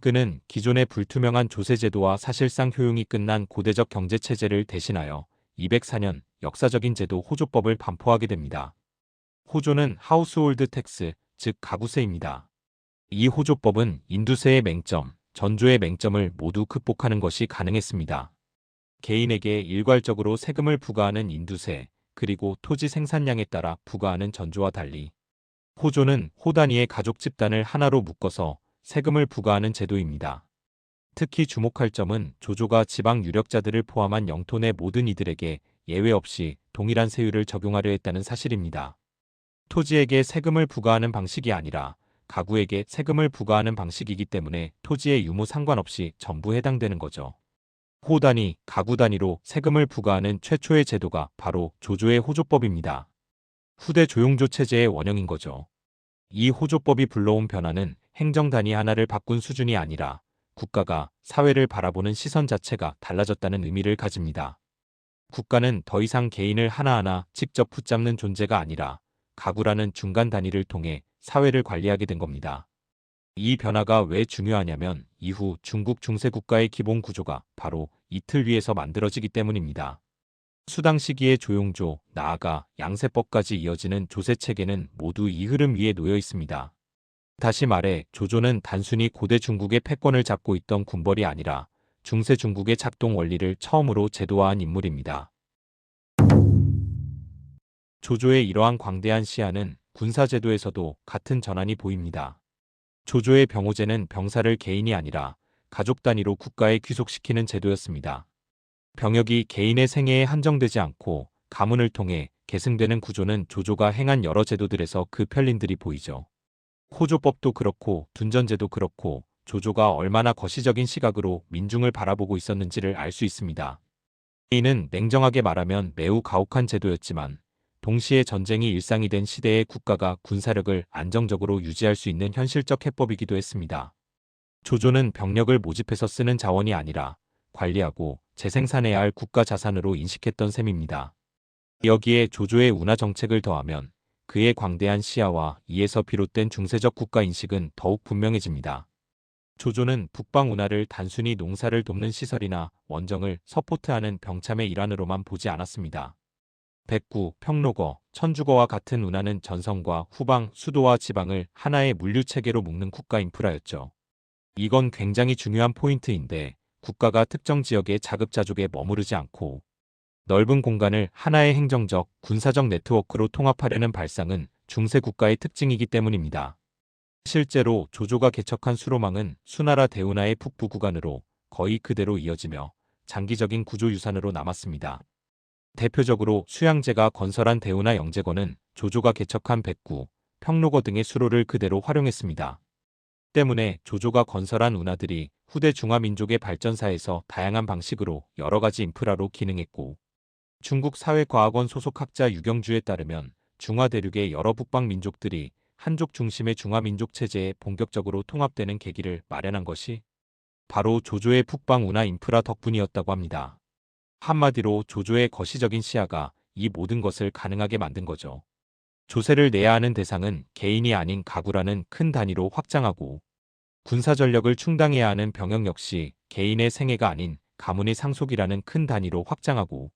그는 기존의 불투명한 조세제도와 사실상 효용이 끝난 고대적 경제체제를 대신하여 204년 역사적인 제도 호조법을 반포하게 됩니다. 호조는 하우스홀드 텍스, 즉 가구세입니다. 이 호조법은 인두세의 맹점, 전조의 맹점을 모두 극복하는 것이 가능했습니다. 개인에게 일괄적으로 세금을 부과하는 인두세, 그리고 토지 생산량에 따라 부과하는 전조와 달리 호조는 호 단위의 가족 집단을 하나로 묶어서 세금을 부과하는 제도입니다. 특히 주목할 점은 조조가 지방 유력자들을 포함한 영토 내 모든 이들에게 예외 없이 동일한 세율을 적용하려 했다는 사실입니다. 토지에게 세금을 부과하는 방식이 아니라 가구에게 세금을 부과하는 방식이기 때문에 토지의 유무 상관없이 전부 해당되는 거죠. 호 단위, 가구 단위로 세금을 부과하는 최초의 제도가 바로 조조의 호조법입니다. 후대 조용조 체제의 원형인 거죠. 이 호조법이 불러온 변화는 행정 단위 하나를 바꾼 수준이 아니라 국가가 사회를 바라보는 시선 자체가 달라졌다는 의미를 가집니다. 국가는 더 이상 개인을 하나하나 직접 붙잡는 존재가 아니라 가구라는 중간 단위를 통해 사회를 관리하게 된 겁니다. 이 변화가 왜 중요하냐면 이후 중국 중세국가의 기본 구조가 바로 이 틀 위에서 만들어지기 때문입니다. 수당 시기의 조용조, 나아가 양세법까지 이어지는 조세체계는 모두 이 흐름 위에 놓여 있습니다. 다시 말해 조조는 단순히 고대 중국의 패권을 잡고 있던 군벌이 아니라 중세 중국의 작동 원리를 처음으로 제도화한 인물입니다. 조조의 이러한 광대한 시야는 군사제도에서도 같은 전환이 보입니다. 조조의 병호제는 병사를 개인이 아니라 가족 단위로 국가에 귀속시키는 제도였습니다. 병역이 개인의 생애에 한정되지 않고 가문을 통해 계승되는 구조는 조조가 행한 여러 제도들에서 그 편린들이 보이죠. 호조법도 그렇고 둔전제도 그렇고 조조가 얼마나 거시적인 시각으로 민중을 바라보고 있었는지를 알 수 있습니다. 이는 냉정하게 말하면 매우 가혹한 제도였지만 동시에 전쟁이 일상이 된 시대의 국가가 군사력을 안정적으로 유지할 수 있는 현실적 해법이기도 했습니다. 조조는 병력을 모집해서 쓰는 자원이 아니라 관리하고 재생산해야 할 국가 자산으로 인식했던 셈입니다. 여기에 조조의 운하 정책을 더하면 그의 광대한 시야와 이에서 비롯된 중세적 국가 인식은 더욱 분명해집니다. 조조는 북방 운하를 단순히 농사를 돕는 시설이나 원정을 서포트하는 병참의 일환으로만 보지 않았습니다. 백구, 평로거, 천주거와 같은 운하는 전성과 후방, 수도와 지방을 하나의 물류체계로 묶는 국가 인프라였죠. 이건 굉장히 중요한 포인트인데 국가가 특정 지역의 자급자족에 머무르지 않고 넓은 공간을 하나의 행정적, 군사적 네트워크로 통합하려는 발상은 중세 국가의 특징이기 때문입니다. 실제로 조조가 개척한 수로망은 수나라 대운하의 북부 구간으로 거의 그대로 이어지며 장기적인 구조 유산으로 남았습니다. 대표적으로 수양제가 건설한 대운하 영제거는 조조가 개척한 백구, 평로거 등의 수로를 그대로 활용했습니다. 때문에 조조가 건설한 운하들이 후대 중화민족의 발전사에서 다양한 방식으로 여러 가지 인프라로 기능했고 중국 사회과학원 소속 학자 유경주에 따르면 중화대륙의 여러 북방 민족들이 한족 중심의 중화민족 체제에 본격적으로 통합되는 계기를 마련한 것이 바로 조조의 북방 운하 인프라 덕분이었다고 합니다. 한마디로 조조의 거시적인 시야가 이 모든 것을 가능하게 만든 거죠. 조세를 내야 하는 대상은 개인이 아닌 가구라는 큰 단위로 확장하고 군사 전력을 충당해야 하는 병역 역시 개인의 생애가 아닌 가문의 상속이라는 큰 단위로 확장하고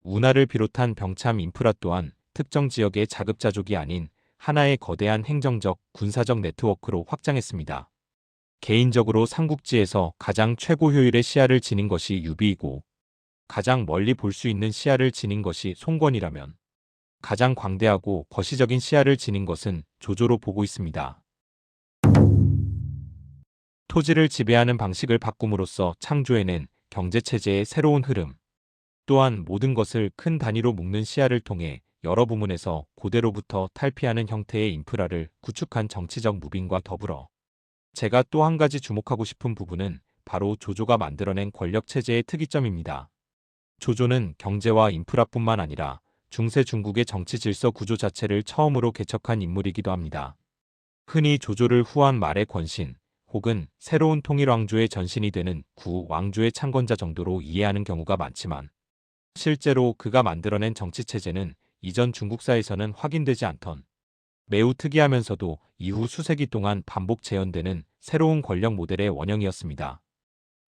운하를 비롯한 병참 인프라 또한 특정 지역의 자급자족이 아닌 하나의 거대한 행정적, 군사적 네트워크로 확장했습니다. 개인적으로 삼국지에서 가장 최고 효율의 시야를 지닌 것이 유비이고 가장 멀리 볼 수 있는 시야를 지닌 것이 송권이라면 가장 광대하고 거시적인 시야를 지닌 것은 조조로 보고 있습니다. 토지를 지배하는 방식을 바꿈으로써 창조해낸 경제체제의 새로운 흐름, 또한 모든 것을 큰 단위로 묶는 시야를 통해 여러 부문에서 고대로부터 탈피하는 형태의 인프라를 구축한 정치적 무빙과 더불어 제가 또 한 가지 주목하고 싶은 부분은 바로 조조가 만들어낸 권력체제의 특이점입니다. 조조는 경제와 인프라뿐만 아니라 중세 중국의 정치 질서 구조 자체를 처음으로 개척한 인물이기도 합니다. 흔히 조조를 후한 말의 권신 혹은 새로운 통일왕조의 전신이 되는 구왕조의 창건자 정도로 이해하는 경우가 많지만 실제로 그가 만들어낸 정치체제는 이전 중국사에서는 확인되지 않던 매우 특이하면서도 이후 수세기 동안 반복 재현되는 새로운 권력 모델의 원형이었습니다.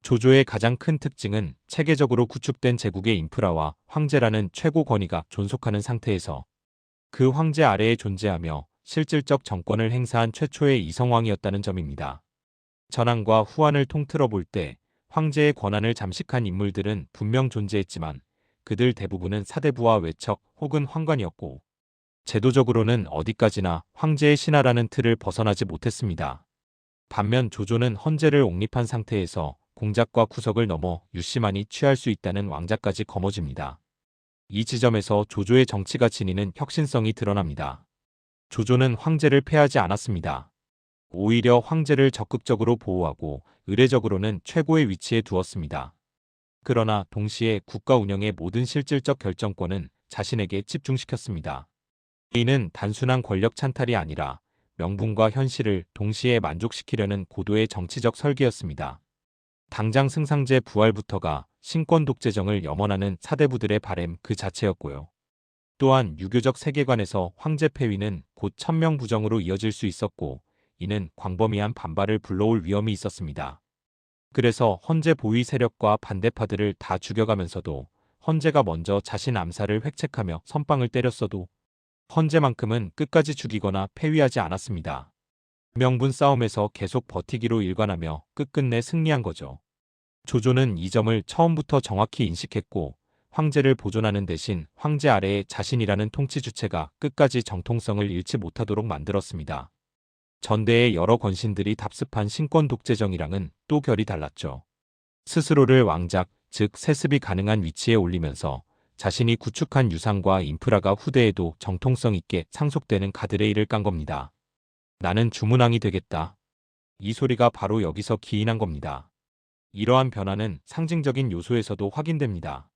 조조의 가장 큰 특징은 체계적으로 구축된 제국의 인프라와 황제라는 최고 권위가 존속하는 상태에서 그 황제 아래에 존재하며 실질적 정권을 행사한 최초의 이성왕이었다는 점입니다. 전왕과 후한을 통틀어 볼 때 황제의 권한을 잠식한 인물들은 분명 존재했지만 그들 대부분은 사대부와 외척 혹은 황관이었고 제도적으로는 어디까지나 황제의 신하라는 틀을 벗어나지 못했습니다. 반면 조조는 헌제를 옹립한 상태에서 공작과 구석을 넘어 유시만이 취할 수 있다는 왕자까지 거머쥡니다. 이 지점에서 조조의 정치가 지니는 혁신성이 드러납니다. 조조는 황제를 폐하지 않았습니다. 오히려 황제를 적극적으로 보호하고 의례적으로는 최고의 위치에 두었습니다. 그러나 동시에 국가 운영의 모든 실질적 결정권은 자신에게 집중시켰습니다. 이는 단순한 권력 찬탈이 아니라 명분과 현실을 동시에 만족시키려는 고도의 정치적 설계였습니다. 당장 승상제 부활부터가 신권 독재정을 염원하는 사대부들의 바램 그 자체였고요. 또한 유교적 세계관에서 황제 폐위는 곧 천명부정으로 이어질 수 있었고 이는 광범위한 반발을 불러올 위험이 있었습니다. 그래서 헌제 보위 세력과 반대파들을 다 죽여가면서도 헌제가 먼저 자신 암살을 획책하며 선빵을 때렸어도 헌제만큼은 끝까지 죽이거나 폐위하지 않았습니다. 명분 싸움에서 계속 버티기로 일관하며 끝끝내 승리한 거죠. 조조는 이 점을 처음부터 정확히 인식했고 황제를 보존하는 대신 황제 아래에 자신이라는 통치 주체가 끝까지 정통성을 잃지 못하도록 만들었습니다. 전대의 여러 권신들이 답습한 신권 독재정이랑은 또 결이 달랐죠. 스스로를 왕작, 즉 세습이 가능한 위치에 올리면서 자신이 구축한 유산과 인프라가 후대에도 정통성 있게 상속되는 가드레일을 깐 겁니다. 나는 주문왕이 되겠다. 이 소리가 바로 여기서 기인한 겁니다. 이러한 변화는 상징적인 요소에서도 확인됩니다.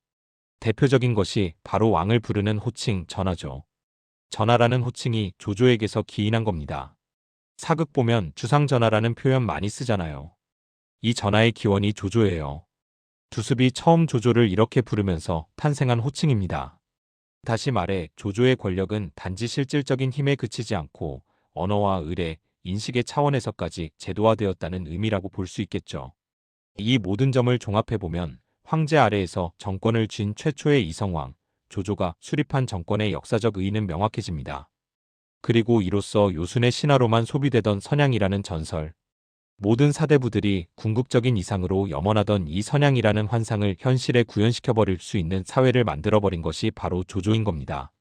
대표적인 것이 바로 왕을 부르는 호칭 전하죠. 전하라는 호칭이 조조에게서 기인한 겁니다. 사극 보면 주상전하라는 표현 많이 쓰잖아요. 이 전하의 기원이 조조예요. 두습이 처음 조조를 이렇게 부르면서 탄생한 호칭입니다. 다시 말해 조조의 권력은 단지 실질적인 힘에 그치지 않고 언어와 의례, 인식의 차원에서까지 제도화되었다는 의미라고 볼 수 있겠죠. 이 모든 점을 종합해보면 황제 아래에서 정권을 쥔 최초의 이성왕, 조조가 수립한 정권의 역사적 의의는 명확해집니다. 그리고 이로써 요순의 신화로만 소비되던 선양이라는 전설, 모든 사대부들이 궁극적인 이상으로 염원하던 이 선양이라는 환상을 현실에 구현시켜버릴 수 있는 사회를 만들어버린 것이 바로 조조인 겁니다.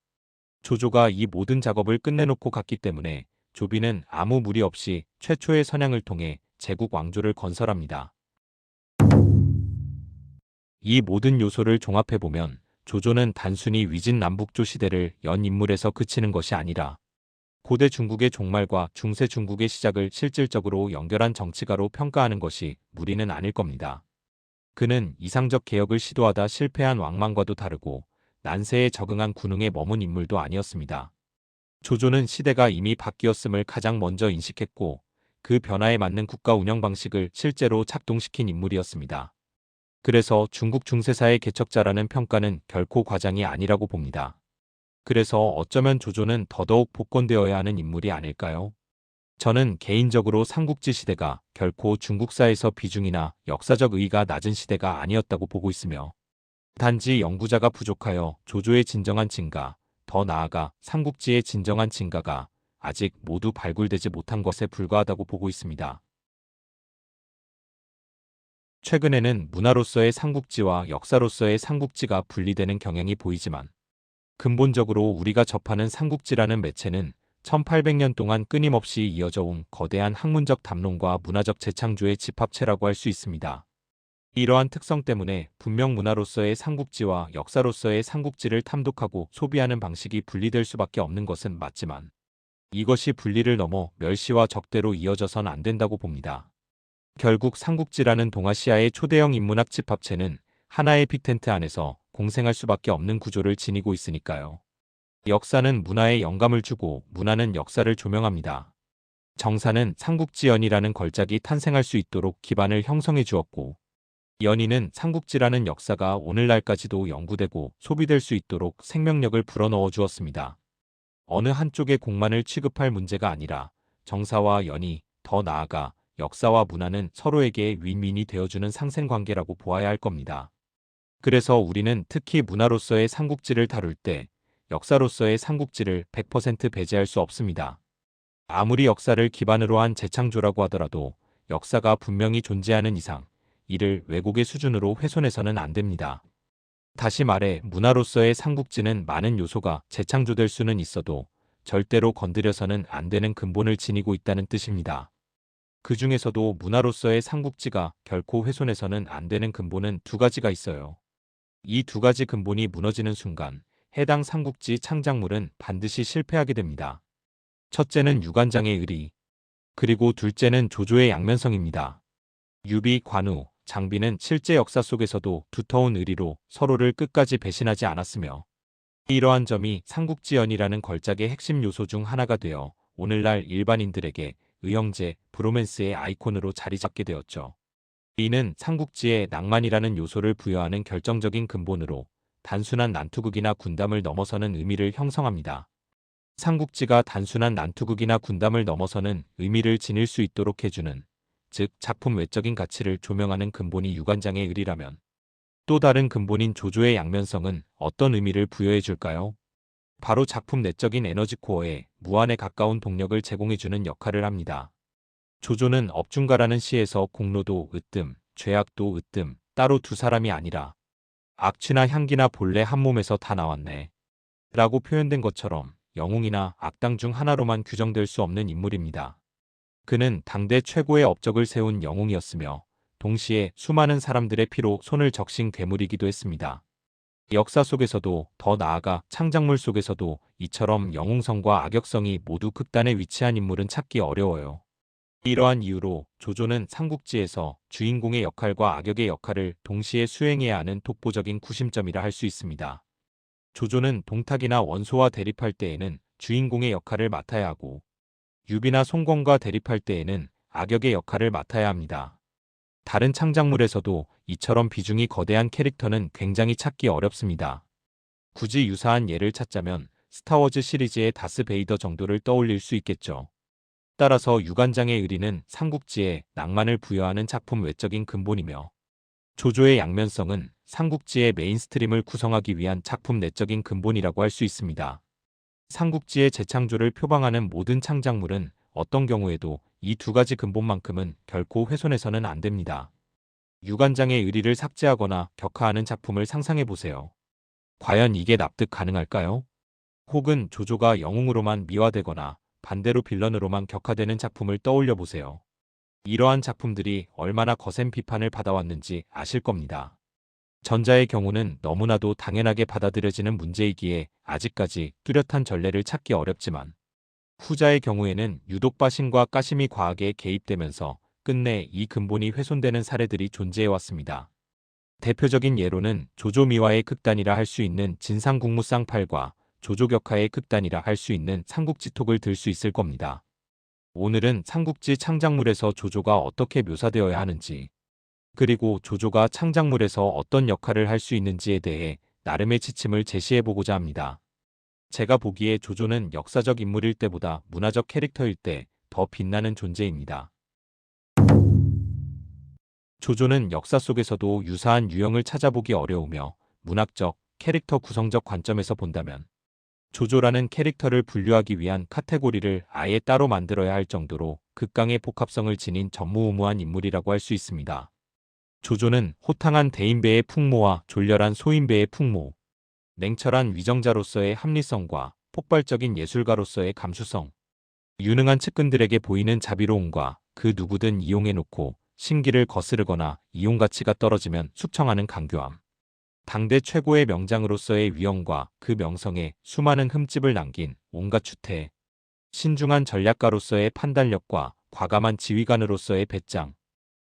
조조가 이 모든 작업을 끝내놓고 갔기 때문에 조비는 아무 무리 없이 최초의 선양을 통해 제국 왕조를 건설합니다. 이 모든 요소를 종합해보면 조조는 단순히 위진 남북조 시대를 연 인물에서 그치는 것이 아니라 고대 중국의 종말과 중세 중국의 시작을 실질적으로 연결한 정치가로 평가하는 것이 무리는 아닐 겁니다. 그는 이상적 개혁을 시도하다 실패한 왕만과도 다르고 난세에 적응한 군웅에 머문 인물도 아니었습니다. 조조는 시대가 이미 바뀌었음을 가장 먼저 인식했고 그 변화에 맞는 국가 운영 방식을 실제로 작동시킨 인물이었습니다. 그래서 중국 중세사의 개척자라는 평가는 결코 과장이 아니라고 봅니다. 그래서 어쩌면 조조는 더더욱 복권되어야 하는 인물이 아닐까요? 저는 개인적으로 삼국지 시대가 결코 중국사에서 비중이나 역사적 의의가 낮은 시대가 아니었다고 보고 있으며 단지 연구자가 부족하여 조조의 진정한 진가, 더 나아가 삼국지의 진정한 진가가 아직 모두 발굴되지 못한 것에 불과하다고 보고 있습니다. 최근에는 문화로서의 삼국지와 역사로서의 삼국지가 분리되는 경향이 보이지만 근본적으로 우리가 접하는 삼국지라는 매체는 1800년 동안 끊임없이 이어져 온 거대한 학문적 담론과 문화적 재창조의 집합체라고 할 수 있습니다. 이러한 특성 때문에 분명 문화로서의 삼국지와 역사로서의 삼국지를 탐독하고 소비하는 방식이 분리될 수밖에 없는 것은 맞지만 이것이 분리를 넘어 멸시와 적대로 이어져선 안 된다고 봅니다. 결국 삼국지라는 동아시아의 초대형 인문학 집합체는 하나의 빅텐트 안에서 공생할 수밖에 없는 구조를 지니고 있으니까요. 역사는 문화에 영감을 주고 문화는 역사를 조명합니다. 정사는 삼국지연이라는 걸작이 탄생할 수 있도록 기반을 형성해 주었고 연희는 삼국지라는 역사가 오늘날까지도 연구되고 소비될 수 있도록 생명력을 불어넣어 주었습니다. 어느 한쪽의 공만을 취급할 문제가 아니라 정사와 연희, 더 나아가 역사와 문화는 서로에게 윈윈이 되어주는 상생관계라고 보아야 할 겁니다. 그래서 우리는 특히 문화로서의 삼국지를 다룰 때 역사로서의 삼국지를 100% 배제할 수 없습니다. 아무리 역사를 기반으로 한 재창조라고 하더라도 역사가 분명히 존재하는 이상 이를 왜곡의 수준으로 훼손해서는 안 됩니다. 다시 말해 문화로서의 삼국지는 많은 요소가 재창조될 수는 있어도 절대로 건드려서는 안 되는 근본을 지니고 있다는 뜻입니다. 그 중에서도 문화로서의 삼국지가 결코 훼손해서는 안 되는 근본은 두 가지가 있어요. 이 두 가지 근본이 무너지는 순간 해당 삼국지 창작물은 반드시 실패하게 됩니다. 첫째는 유관장의 의리, 그리고 둘째는 조조의 양면성입니다. 유비, 관우, 장비는 실제 역사 속에서도 두터운 의리로 서로를 끝까지 배신하지 않았으며 이러한 점이 삼국지연이라는 걸작의 핵심 요소 중 하나가 되어 오늘날 일반인들에게 의형제, 브로맨스의 아이콘으로 자리 잡게 되었죠. 이는 삼국지에 낭만이라는 요소를 부여하는 결정적인 근본으로 단순한 난투극이나 군담을 넘어서는 의미를 형성합니다. 삼국지가 단순한 난투극이나 군담을 넘어서는 의미를 지닐 수 있도록 해주는, 즉 작품 외적인 가치를 조명하는 근본이 유관장의 의리라면 또 다른 근본인 조조의 양면성은 어떤 의미를 부여해 줄까요? 바로 작품 내적인 에너지 코어에 무한에 가까운 동력을 제공해주는 역할을 합니다. 조조는 업중가라는 시에서 공로도 으뜸, 죄악도 으뜸, 따로 두 사람이 아니라 악취나 향기나 본래 한 몸에서 다 나왔네 라고 표현된 것처럼 영웅이나 악당 중 하나로만 규정될 수 없는 인물입니다. 그는 당대 최고의 업적을 세운 영웅이었으며 동시에 수많은 사람들의 피로 손을 적신 괴물이기도 했습니다. 역사 속에서도 더 나아가 창작물 속에서도 이처럼 영웅성과 악역성이 모두 극단에 위치한 인물은 찾기 어려워요. 이러한 이유로 조조는 삼국지에서 주인공의 역할과 악역의 역할을 동시에 수행해야 하는 독보적인 구심점이라 할 수 있습니다. 조조는 동탁이나 원소와 대립할 때에는 주인공의 역할을 맡아야 하고 유비나 송건과 대립할 때에는 악역의 역할을 맡아야 합니다. 다른 창작물에서도 이처럼 비중이 거대한 캐릭터는 굉장히 찾기 어렵습니다. 굳이 유사한 예를 찾자면 스타워즈 시리즈의 다스 베이더 정도를 떠올릴 수 있겠죠. 따라서 유관장의 의리는 삼국지에 낭만을 부여하는 작품 외적인 근본이며 조조의 양면성은 삼국지의 메인스트림을 구성하기 위한 작품 내적인 근본이라고 할 수 있습니다. 삼국지의 재창조를 표방하는 모든 창작물은 어떤 경우에도 이 두 가지 근본만큼은 결코 훼손해서는 안 됩니다. 유관장의 의리를 삭제하거나 격하하는 작품을 상상해 보세요. 과연 이게 납득 가능할까요? 혹은 조조가 영웅으로만 미화되거나 반대로 빌런으로만 격화되는 작품을 떠올려 보세요. 이러한 작품들이 얼마나 거센 비판을 받아왔는지 아실 겁니다. 전자의 경우는 너무나도 당연하게 받아들여지는 문제이기에 아직까지 뚜렷한 전례를 찾기 어렵지만 후자의 경우에는 유독 빠심과 까심이 과하게 개입되면서 끝내 이 근본이 훼손되는 사례들이 존재해왔습니다. 대표적인 예로는 조조미화의 극단이라 할 수 있는 진상국무쌍팔과 조조격하의 극단이라 할 수 있는 삼국지톡을 들 수 있을 겁니다. 오늘은 삼국지 창작물에서 조조가 어떻게 묘사되어야 하는지, 그리고 조조가 창작물에서 어떤 역할을 할 수 있는지에 대해 나름의 지침을 제시해보고자 합니다. 제가 보기에 조조는 역사적 인물일 때보다 문화적 캐릭터일 때 더 빛나는 존재입니다. 조조는 역사 속에서도 유사한 유형을 찾아보기 어려우며 문학적, 캐릭터 구성적 관점에서 본다면 조조라는 캐릭터를 분류하기 위한 카테고리를 아예 따로 만들어야 할 정도로 극강의 복합성을 지닌 전무후무한 인물이라고 할 수 있습니다. 조조는 호탕한 대인배의 풍모와 졸렬한 소인배의 풍모, 냉철한 위정자로서의 합리성과 폭발적인 예술가로서의 감수성, 유능한 측근들에게 보이는 자비로움과 그 누구든 이용해놓고 신기를 거스르거나 이용 가치가 떨어지면 숙청하는 강교함, 당대 최고의 명장으로서의 위엄과 그 명성에 수많은 흠집을 남긴 온갖 추태, 신중한 전략가로서의 판단력과 과감한 지휘관으로서의 배짱,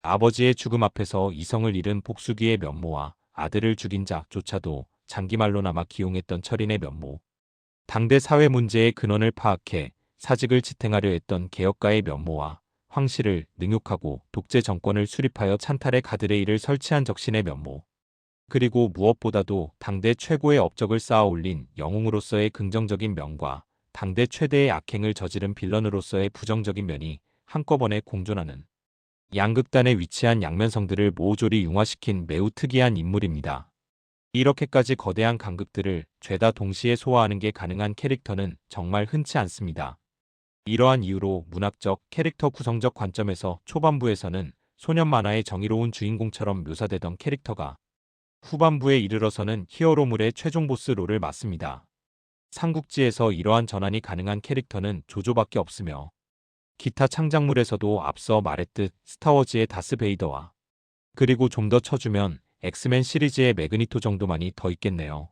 아버지의 죽음 앞에서 이성을 잃은 복수기의 면모와 아들을 죽인 자조차도 장기말로나마 기용했던 철인의 면모, 당대 사회 문제의 근원을 파악해 사직을 지탱하려 했던 개혁가의 면모와 황실을 능욕하고 독재 정권을 수립하여 찬탈의 가드레일을 설치한 적신의 면모, 그리고 무엇보다도 당대 최고의 업적을 쌓아 올린 영웅으로서의 긍정적인 면과 당대 최대의 악행을 저지른 빌런으로서의 부정적인 면이 한꺼번에 공존하는 양극단에 위치한 양면성들을 모조리 융화시킨 매우 특이한 인물입니다. 이렇게까지 거대한 간극들을 죄다 동시에 소화하는 게 가능한 캐릭터는 정말 흔치 않습니다. 이러한 이유로 문학적, 캐릭터 구성적 관점에서 초반부에서는 소년 만화의 정의로운 주인공처럼 묘사되던 캐릭터가 후반부에 이르러서는 히어로물의 최종 보스 롤을 맡습니다. 삼국지에서 이러한 전환이 가능한 캐릭터는 조조밖에 없으며 기타 창작물에서도 앞서 말했듯 스타워즈의 다스 베이더와 그리고 좀 더 쳐주면 엑스맨 시리즈의 매그니토 정도만이 더 있겠네요.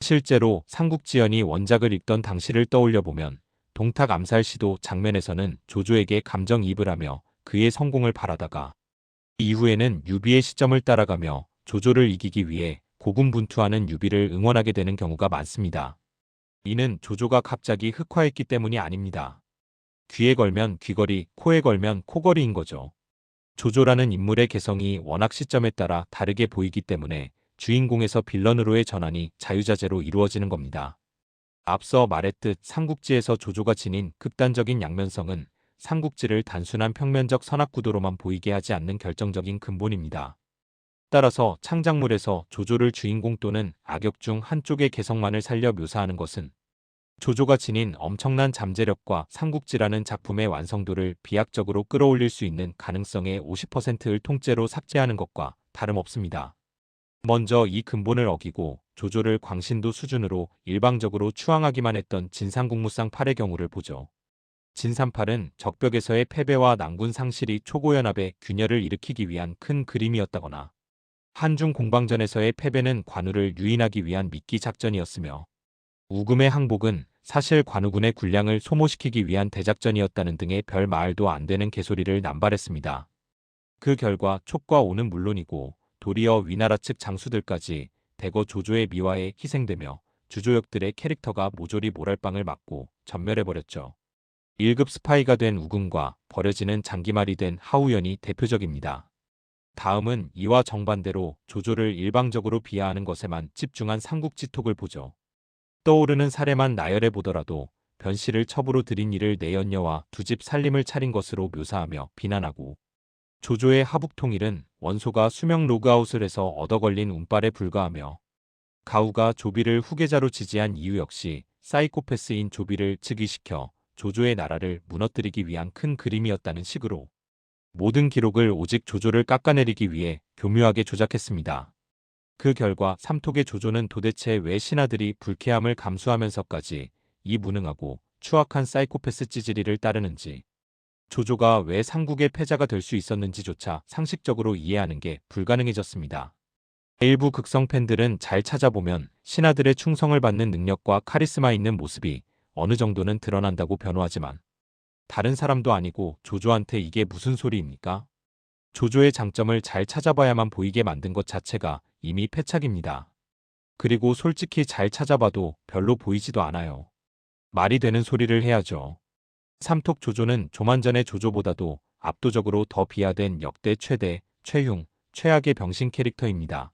실제로 삼국지연이 원작을 읽던 당시를 떠올려보면 동탁 암살 시도 장면에서는 조조에게 감정이입을 하며 그의 성공을 바라다가 이후에는 유비의 시점을 따라가며 조조를 이기기 위해 고군분투하는 유비를 응원하게 되는 경우가 많습니다. 이는 조조가 갑자기 흑화했기 때문이 아닙니다. 귀에 걸면 귀걸이, 코에 걸면 코걸이인 거죠. 조조라는 인물의 개성이 워낙 시점에 따라 다르게 보이기 때문에 주인공에서 빌런으로의 전환이 자유자재로 이루어지는 겁니다. 앞서 말했듯 삼국지에서 조조가 지닌 극단적인 양면성은 삼국지를 단순한 평면적 선악구도로만 보이게 하지 않는 결정적인 근본입니다. 따라서 창작물에서 조조를 주인공 또는 악역 중 한쪽의 개성만을 살려 묘사하는 것은 조조가 지닌 엄청난 잠재력과 삼국지라는 작품의 완성도를 비약적으로 끌어올릴 수 있는 가능성의 50%를 통째로 삭제하는 것과 다름없습니다. 먼저 이 근본을 어기고 조조를 광신도 수준으로 일방적으로 추앙하기만 했던 진상국무쌍8의 경우를 보죠. 진삼팔은 적벽에서의 패배와 난군 상실이 초고연합의 균열을 일으키기 위한 큰 그림이었다거나 한중 공방전에서의 패배는 관우를 유인하기 위한 미끼 작전이었으며 우금의 항복은 사실 관우군의 군량을 소모시키기 위한 대작전이었다는 등의 별 말도 안 되는 개소리를 남발했습니다. 그 결과 촉과 오는 물론이고 도리어 위나라 측 장수들까지 대거 조조의 미화에 희생되며 주조역들의 캐릭터가 모조리 모랄빵을 맞고 전멸해버렸죠. 1급 스파이가 된 우금과 버려지는 장기말이 된 하우연이 대표적입니다. 다음은 이와 정반대로 조조를 일방적으로 비하하는 것에만 집중한 삼국지톡을 보죠. 떠오르는 사례만 나열해 보더라도 변씨를 첩으로 들인 이를 내연녀와 두 집 살림을 차린 것으로 묘사하며 비난하고 조조의 하북통일은 원소가 수명 로그아웃을 해서 얻어걸린 운빨에 불과하며 가우가 조비를 후계자로 지지한 이유 역시 사이코패스인 조비를 즉위시켜 조조의 나라를 무너뜨리기 위한 큰 그림이었다는 식으로 모든 기록을 오직 조조를 깎아내리기 위해 교묘하게 조작했습니다. 그 결과 삼톡의 조조는 도대체 왜 신하들이 불쾌함을 감수하면서까지 이 무능하고 추악한 사이코패스 찌질이를 따르는지, 조조가 왜 삼국의 패자가 될 수 있었는지조차 상식적으로 이해하는 게 불가능해졌습니다. 일부 극성 팬들은 잘 찾아보면 신하들의 충성을 받는 능력과 카리스마 있는 모습이 어느 정도는 드러난다고 변호하지만 다른 사람도 아니고 조조한테 이게 무슨 소리입니까? 조조의 장점을 잘 찾아봐야만 보이게 만든 것 자체가 이미 패착입니다. 그리고 솔직히 잘 찾아봐도 별로 보이지도 않아요. 말이 되는 소리를 해야죠. 삼톡 조조는 조만전의 조조보다도 압도적으로 더 비하된 역대 최대, 최흉, 최악의 병신 캐릭터입니다.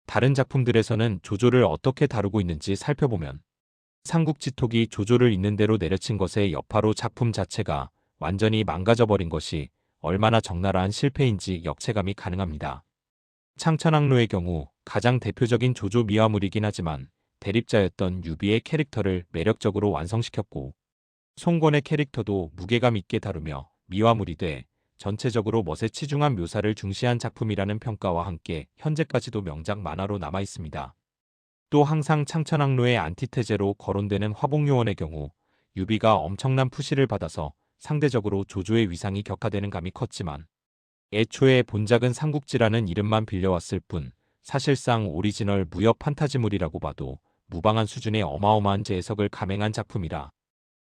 다른 작품들에서는 조조를 어떻게 다루고 있는지 살펴보면 삼국지톡이 조조를 있는 대로 내려친 것의 여파로 작품 자체가 완전히 망가져버린 것이 얼마나 적나라한 실패인지 역체감이 가능합니다. 창천항로의 경우 가장 대표적인 조조 미화물이긴 하지만 대립자였던 유비의 캐릭터를 매력적으로 완성시켰고 송권의 캐릭터도 무게감 있게 다루며 미화물이 돼 전체적으로 멋에 치중한 묘사를 중시한 작품이라는 평가와 함께 현재까지도 명작 만화로 남아있습니다. 또 항상 창천항로의 안티테제로 거론되는 화복요원의 경우 유비가 엄청난 푸시를 받아서 상대적으로 조조의 위상이 격화되는 감이 컸지만 애초에 본작은 삼국지라는 이름만 빌려왔을 뿐 사실상 오리지널 무협 판타지물이라고 봐도 무방한 수준의 어마어마한 재해석을 감행한 작품이라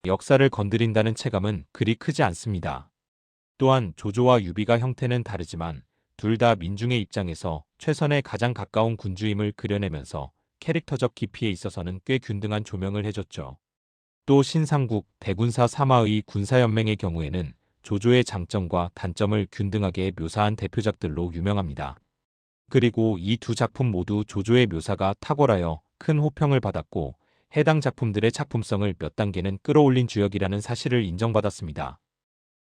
역사를 건드린다는 체감은 그리 크지 않습니다. 또한 조조와 유비가 형태는 다르지만 둘 다 민중의 입장에서 최선에 가장 가까운 군주임을 그려내면서 캐릭터적 깊이에 있어서는 꽤 균등한 조명을 해줬죠. 또 신상국, 대군사 사마의 군사연맹의 경우에는 조조의 장점과 단점을 균등하게 묘사한 대표작들로 유명합니다. 그리고 이 두 작품 모두 조조의 묘사가 탁월하여 큰 호평을 받았고 해당 작품들의 작품성을 몇 단계는 끌어올린 주역이라는 사실을 인정받았습니다.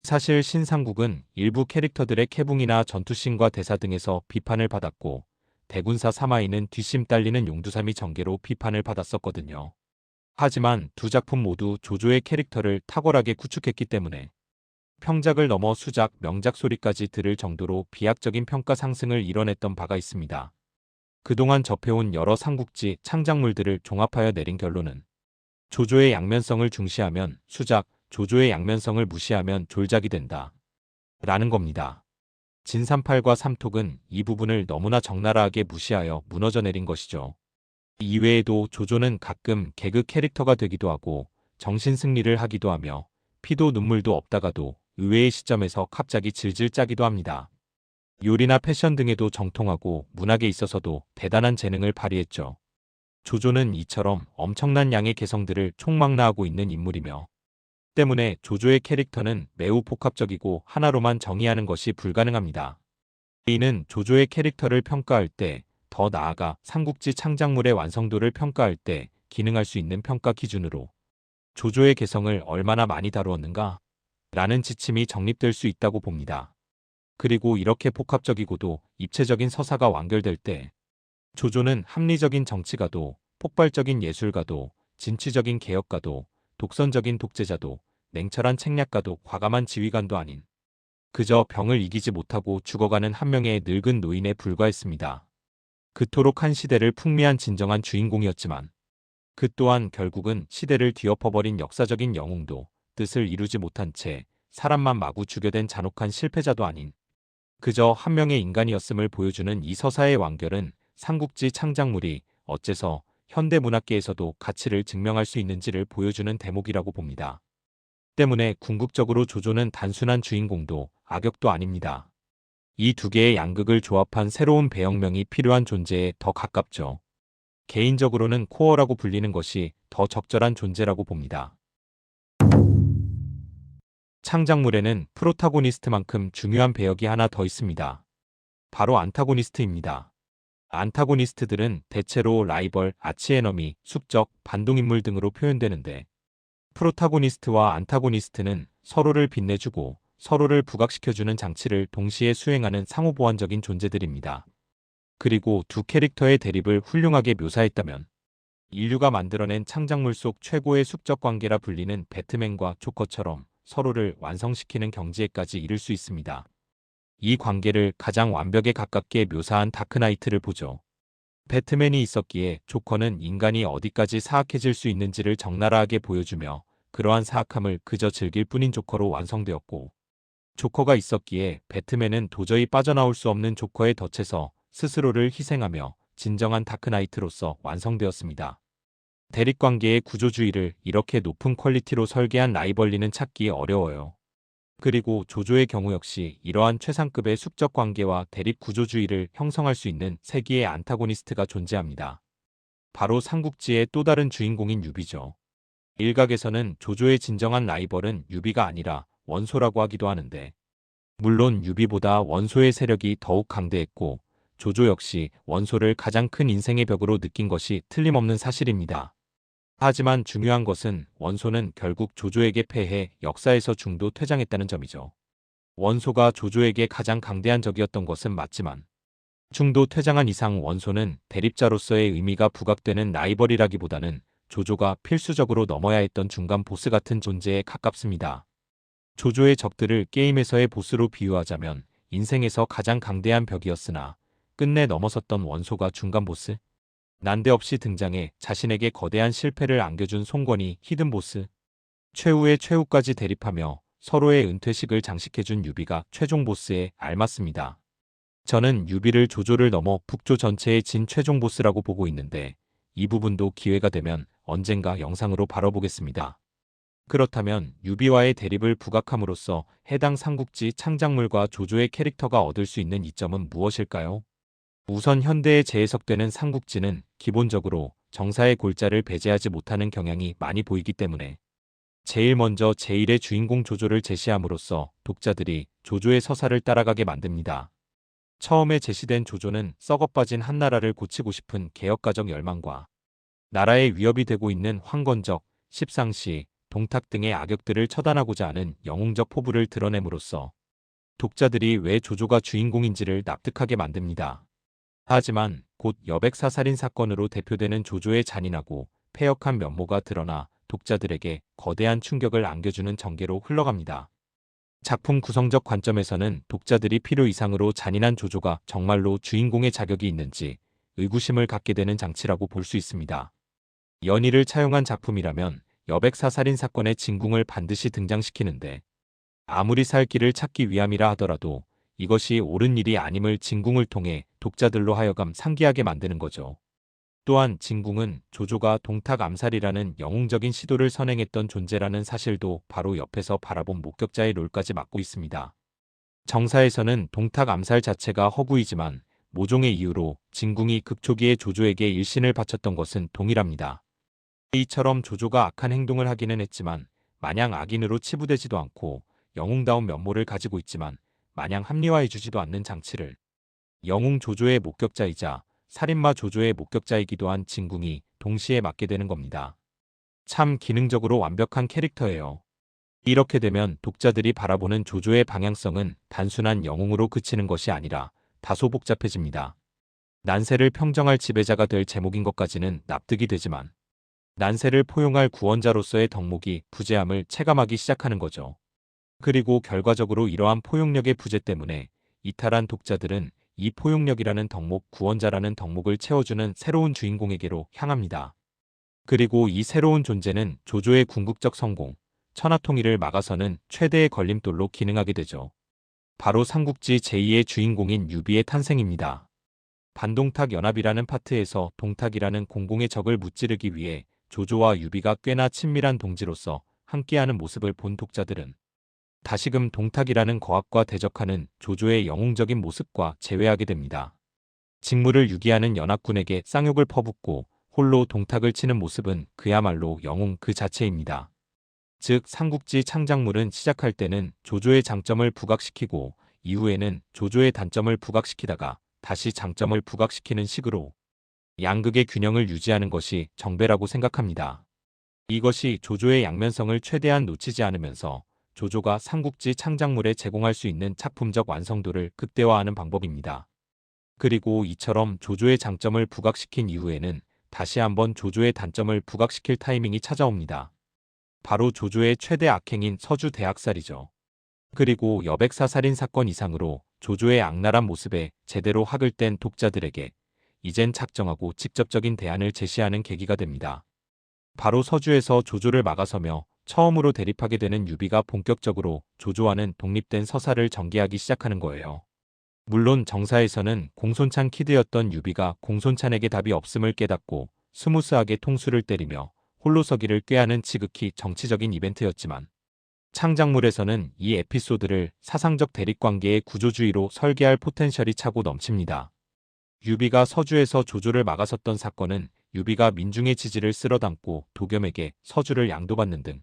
사실 신상국은 일부 캐릭터들의 캐붕이나 전투씬과 대사 등에서 비판을 받았고 대군사 사마이는 뒷심 딸리는 용두삼이 전개로 비판을 받았었거든요. 하지만 두 작품 모두 조조의 캐릭터를 탁월하게 구축했기 때문에 평작을 넘어 수작, 명작 소리까지 들을 정도로 비약적인 평가 상승을 이뤄냈던 바가 있습니다. 그동안 접해온 여러 삼국지 창작물들을 종합하여 내린 결론은 조조의 양면성을 중시하면 수작, 조조의 양면성을 무시하면 졸작이 된다. 라는 겁니다. 진삼팔과 삼톡은 이 부분을 너무나 적나라하게 무시하여 무너져 내린 것이죠. 이외에도 조조는 가끔 개그 캐릭터가 되기도 하고 정신승리를 하기도 하며 피도 눈물도 없다가도 의외의 시점에서 갑자기 질질 짜기도 합니다. 요리나 패션 등에도 정통하고 문학에 있어서도 대단한 재능을 발휘했죠. 조조는 이처럼 엄청난 양의 개성들을 총망라하고 있는 인물이며 때문에 조조의 캐릭터는 매우 복합적이고 하나로만 정의하는 것이 불가능합니다. 이는 조조의 캐릭터를 평가할 때 더 나아가 삼국지 창작물의 완성도를 평가할 때 기능할 수 있는 평가 기준으로 조조의 개성을 얼마나 많이 다루었는가? 라는 지침이 정립될 수 있다고 봅니다. 그리고 이렇게 복합적이고도 입체적인 서사가 완결될 때 조조는 합리적인 정치가도, 폭발적인 예술가도, 진취적인 개혁가도, 독선적인 독재자도, 냉철한 책략가도, 과감한 지휘관도 아닌 그저 병을 이기지 못하고 죽어가는 한 명의 늙은 노인에 불과했습니다. 그토록 한 시대를 풍미한 진정한 주인공이었지만 그 또한 결국은 시대를 뒤엎어버린 역사적인 영웅도 뜻을 이루지 못한 채 사람만 마구 죽여댄 잔혹한 실패자도 아닌 그저 한 명의 인간이었음을 보여주는 이 서사의 완결은 삼국지 창작물이 어째서 현대문학계에서도 가치를 증명할 수 있는지를 보여주는 대목이라고 봅니다. 때문에 궁극적으로 조조는 단순한 주인공도 악역도 아닙니다. 이 두 개의 양극을 조합한 새로운 배역명이 필요한 존재에 더 가깝죠. 개인적으로는 코어라고 불리는 것이 더 적절한 존재라고 봅니다. 창작물에는 프로타고니스트만큼 중요한 배역이 하나 더 있습니다. 바로 안타고니스트입니다. 안타고니스트들은 대체로 라이벌, 아치에너미, 숙적, 반동인물 등으로 표현되는데 프로타고니스트와 안타고니스트는 서로를 빛내주고 서로를 부각시켜주는 장치를 동시에 수행하는 상호보완적인 존재들입니다. 그리고 두 캐릭터의 대립을 훌륭하게 묘사했다면 인류가 만들어낸 창작물 속 최고의 숙적 관계라 불리는 배트맨과 조커처럼 서로를 완성시키는 경지에까지 이를 수 있습니다. 이 관계를 가장 완벽에 가깝게 묘사한 다크나이트를 보죠. 배트맨이 있었기에 조커는 인간이 어디까지 사악해질 수 있는지를 적나라하게 보여주며 그러한 사악함을 그저 즐길 뿐인 조커로 완성되었고, 조커가 있었기에 배트맨은 도저히 빠져나올 수 없는 조커의 덫에서 스스로를 희생하며 진정한 다크나이트로서 완성되었습니다. 대립관계의 구조주의를 이렇게 높은 퀄리티로 설계한 라이벌리는 찾기 어려워요. 그리고 조조의 경우 역시 이러한 최상급의 숙적 관계와 대립 구조주의를 형성할 수 있는 세기의 안타고니스트가 존재합니다. 바로 삼국지의 또 다른 주인공인 유비죠. 일각에서는 조조의 진정한 라이벌은 유비가 아니라 원소라고 하기도 하는데, 물론 유비보다 원소의 세력이 더욱 강대했고 조조 역시 원소를 가장 큰 인생의 벽으로 느낀 것이 틀림없는 사실입니다. 하지만 중요한 것은 원소는 결국 조조에게 패해 역사에서 중도 퇴장했다는 점이죠. 원소가 조조에게 가장 강대한 적이었던 것은 맞지만 중도 퇴장한 이상 원소는 대립자로서의 의미가 부각되는 라이벌이라기보다는 조조가 필수적으로 넘어야 했던 중간 보스 같은 존재에 가깝습니다. 조조의 적들을 게임에서의 보스로 비유하자면 인생에서 가장 강대한 벽이었으나 끝내 넘어섰던 원소가 중간 보스? 난데없이 등장해 자신에게 거대한 실패를 안겨준 송건이 히든보스. 최후의 최후까지 대립하며 서로의 은퇴식을 장식해준 유비가 최종 보스에 알맞습니다. 저는 유비를 조조를 넘어 북조 전체의 진 최종 보스라고 보고 있는데 이 부분도 기회가 되면 언젠가 영상으로 바라보겠습니다. 그렇다면 유비와의 대립을 부각함으로써 해당 삼국지 창작물과 조조의 캐릭터가 얻을 수 있는 이점은 무엇일까요? 우선 현대에 재해석되는 삼국지는 기본적으로 정사의 골자를 배제하지 못하는 경향이 많이 보이기 때문에 제일 먼저 제1의 주인공 조조를 제시함으로써 독자들이 조조의 서사를 따라가게 만듭니다. 처음에 제시된 조조는 썩어빠진 한나라를 고치고 싶은 개혁가적 열망과 나라에 위협이 되고 있는 황건적, 십상시, 동탁 등의 악역들을 처단하고자 하는 영웅적 포부를 드러냄으로써 독자들이 왜 조조가 주인공인지를 납득하게 만듭니다. 하지만 곧 여백사살인 사건으로 대표되는 조조의 잔인하고 패역한 면모가 드러나 독자들에게 거대한 충격을 안겨주는 전개로 흘러갑니다. 작품 구성적 관점에서는 독자들이 필요 이상으로 잔인한 조조가 정말로 주인공의 자격이 있는지 의구심을 갖게 되는 장치라고 볼 수 있습니다. 연희를 차용한 작품이라면 여백사살인 사건의 진궁을 반드시 등장시키는데 아무리 살 길을 찾기 위함이라 하더라도 이것이 옳은 일이 아님을 진궁을 통해 독자들로 하여금 상기하게 만드는 거죠. 또한 진궁은 조조가 동탁 암살이라는 영웅적인 시도를 선행했던 존재라는 사실도 바로 옆에서 바라본 목격자의 롤까지 맡고 있습니다. 정사에서는 동탁 암살 자체가 허구이지만 모종의 이유로 진궁이 극초기에 조조에게 일신을 바쳤던 것은 동일합니다. 이처럼 조조가 악한 행동을 하기는 했지만 마냥 악인으로 치부되지도 않고 영웅다운 면모를 가지고 있지만 마냥 합리화해주지도 않는 장치를 영웅 조조의 목격자이자 살인마 조조의 목격자이기도 한 진궁이 동시에 맡게 되는 겁니다. 참 기능적으로 완벽한 캐릭터예요. 이렇게 되면 독자들이 바라보는 조조의 방향성은 단순한 영웅으로 그치는 것이 아니라 다소 복잡해집니다. 난세를 평정할 지배자가 될 제목인 것까지는 납득이 되지만 난세를 포용할 구원자로서의 덕목이 부재함을 체감하기 시작하는 거죠. 그리고 결과적으로 이러한 포용력의 부재 때문에 이탈한 독자들은 이 포용력이라는 덕목, 구원자라는 덕목을 채워주는 새로운 주인공에게로 향합니다. 그리고 이 새로운 존재는 조조의 궁극적 성공, 천하통일을 막아서는 최대의 걸림돌로 기능하게 되죠. 바로 삼국지 제2의 주인공인 유비의 탄생입니다. 반동탁 연합이라는 파트에서 동탁이라는 공공의 적을 무찌르기 위해 조조와 유비가 꽤나 친밀한 동지로서 함께하는 모습을 본 독자들은 다시금 동탁이라는 거악과 대적하는 조조의 영웅적인 모습과 재회하게 됩니다. 직무를 유기하는 연합군에게 쌍욕을 퍼붓고 홀로 동탁을 치는 모습은 그야말로 영웅 그 자체입니다. 즉 삼국지 창작물은 시작할 때는 조조의 장점을 부각시키고 이후에는 조조의 단점을 부각시키다가 다시 장점을 부각시키는 식으로 양극의 균형을 유지하는 것이 정배라고 생각합니다. 이것이 조조의 양면성을 최대한 놓치지 않으면서 조조가 삼국지 창작물에 제공할 수 있는 작품적 완성도를 극대화하는 방법입니다. 그리고 이처럼 조조의 장점을 부각시킨 이후에는 다시 한번 조조의 단점을 부각시킬 타이밍이 찾아옵니다. 바로 조조의 최대 악행인 서주 대학살이죠. 그리고 여백사살인 사건 이상으로 조조의 악랄한 모습에 제대로 학을 뗀 독자들에게 이젠 작정하고 직접적인 대안을 제시하는 계기가 됩니다. 바로 서주에서 조조를 막아서며 처음으로 대립하게 되는 유비가 본격적으로 조조와는 독립된 서사를 전개하기 시작하는 거예요. 물론 정사에서는 공손찬 키드였던 유비가 공손찬에게 답이 없음을 깨닫고 스무스하게 통수를 때리며 홀로 서기를 꾀하는 지극히 정치적인 이벤트였지만 창작물에서는 이 에피소드를 사상적 대립관계의 구조주의로 설계할 포텐셜이 차고 넘칩니다. 유비가 서주에서 조조를 막아섰던 사건은 유비가 민중의 지지를 쓸어담고 도겸에게 서주를 양도받는 등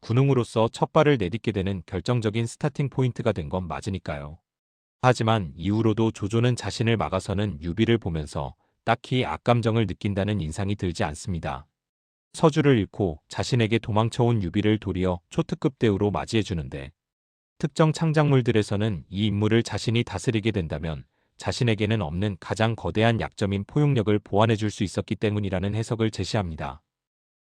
군웅으로서 첫 발을 내딛게 되는 결정적인 스타팅 포인트가 된 건 맞으니까요. 하지만 이후로도 조조는 자신을 막아서는 유비를 보면서 딱히 악감정을 느낀다는 인상이 들지 않습니다. 서주를 잃고 자신에게 도망쳐온 유비를 도리어 초특급 대우로 맞이해주는데 특정 창작물들에서는 이 인물을 자신이 다스리게 된다면 자신에게는 없는 가장 거대한 약점인 포용력을 보완해줄 수 있었기 때문이라는 해석을 제시합니다.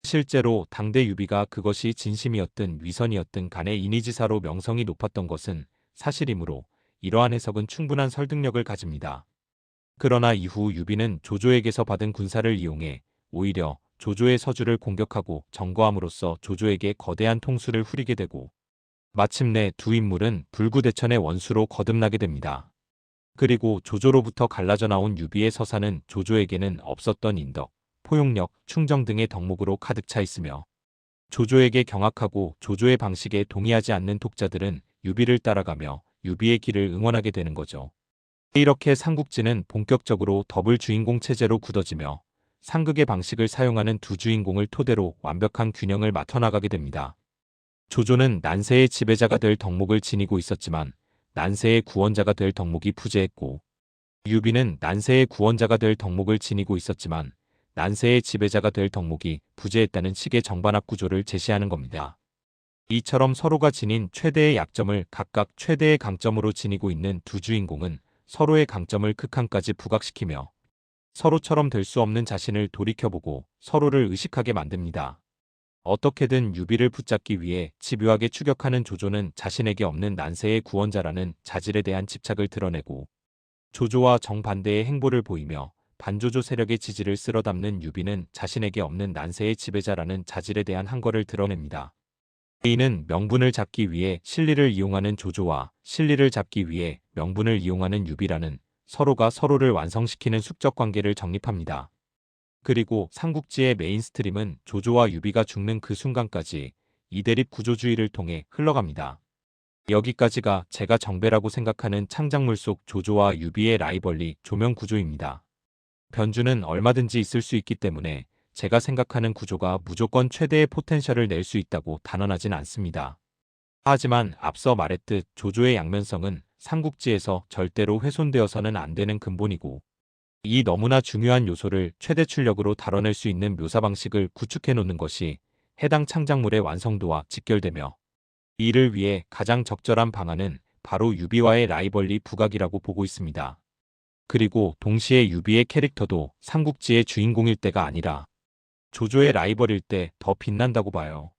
실제로 당대 유비가 그것이 진심이었든 위선이었든 간에 인의지사로 명성이 높았던 것은 사실이므로 이러한 해석은 충분한 설득력을 가집니다. 그러나 이후 유비는 조조에게서 받은 군사를 이용해 오히려 조조의 서주를 공격하고 점거함으로써 조조에게 거대한 통수를 후리게 되고 마침내 두 인물은 불구대천의 원수로 거듭나게 됩니다. 그리고 조조로부터 갈라져 나온 유비의 서사는 조조에게는 없었던 인덕, 포용력, 충정 등의 덕목으로 가득 차 있으며 조조에게 경악하고 조조의 방식에 동의하지 않는 독자들은 유비를 따라가며 유비의 길을 응원하게 되는 거죠. 이렇게 삼국지는 본격적으로 더블 주인공 체제로 굳어지며 상극의 방식을 사용하는 두 주인공을 토대로 완벽한 균형을 맞춰나가게 됩니다. 조조는 난세의 지배자가 될 덕목을 지니고 있었지만 난세의 구원자가 될 덕목이 부재했고 유비는 난세의 구원자가 될 덕목을 지니고 있었지만 난세의 지배자가 될 덕목이 부재했다는 식의 정반합 구조를 제시하는 겁니다. 이처럼 서로가 지닌 최대의 약점을 각각 최대의 강점으로 지니고 있는 두 주인공은 서로의 강점을 극한까지 부각시키며 서로처럼 될 수 없는 자신을 돌이켜보고 서로를 의식하게 만듭니다. 어떻게든 유비를 붙잡기 위해 집요하게 추격하는 조조는 자신에게 없는 난세의 구원자라는 자질에 대한 집착을 드러내고 조조와 정반대의 행보를 보이며 반조조 세력의 지지를 쓸어담는 유비는 자신에게 없는 난세의 지배자라는 자질에 대한 한거를 드러냅니다. 이는 명분을 잡기 위해 실리를 이용하는 조조와 실리를 잡기 위해 명분을 이용하는 유비라는 서로가 서로를 완성시키는 숙적 관계를 정립합니다. 그리고 삼국지의 메인스트림은 조조와 유비가 죽는 그 순간까지 이대립 구조주의를 통해 흘러갑니다. 여기까지가 제가 정배라고 생각하는 창작물 속 조조와 유비의 라이벌리 조명 구조입니다. 변주는 얼마든지 있을 수 있기 때문에 제가 생각하는 구조가 무조건 최대의 포텐셜을 낼 수 있다고 단언하진 않습니다. 하지만 앞서 말했듯 조조의 양면성은 삼국지에서 절대로 훼손되어서는 안 되는 근본이고 이 너무나 중요한 요소를 최대 출력으로 다뤄낼 수 있는 묘사 방식을 구축해 놓는 것이 해당 창작물의 완성도와 직결되며 이를 위해 가장 적절한 방안은 바로 유비와의 라이벌리 부각이라고 보고 있습니다. 그리고 동시에 유비의 캐릭터도 삼국지의 주인공일 때가 아니라 조조의 라이벌일 때 더 빛난다고 봐요.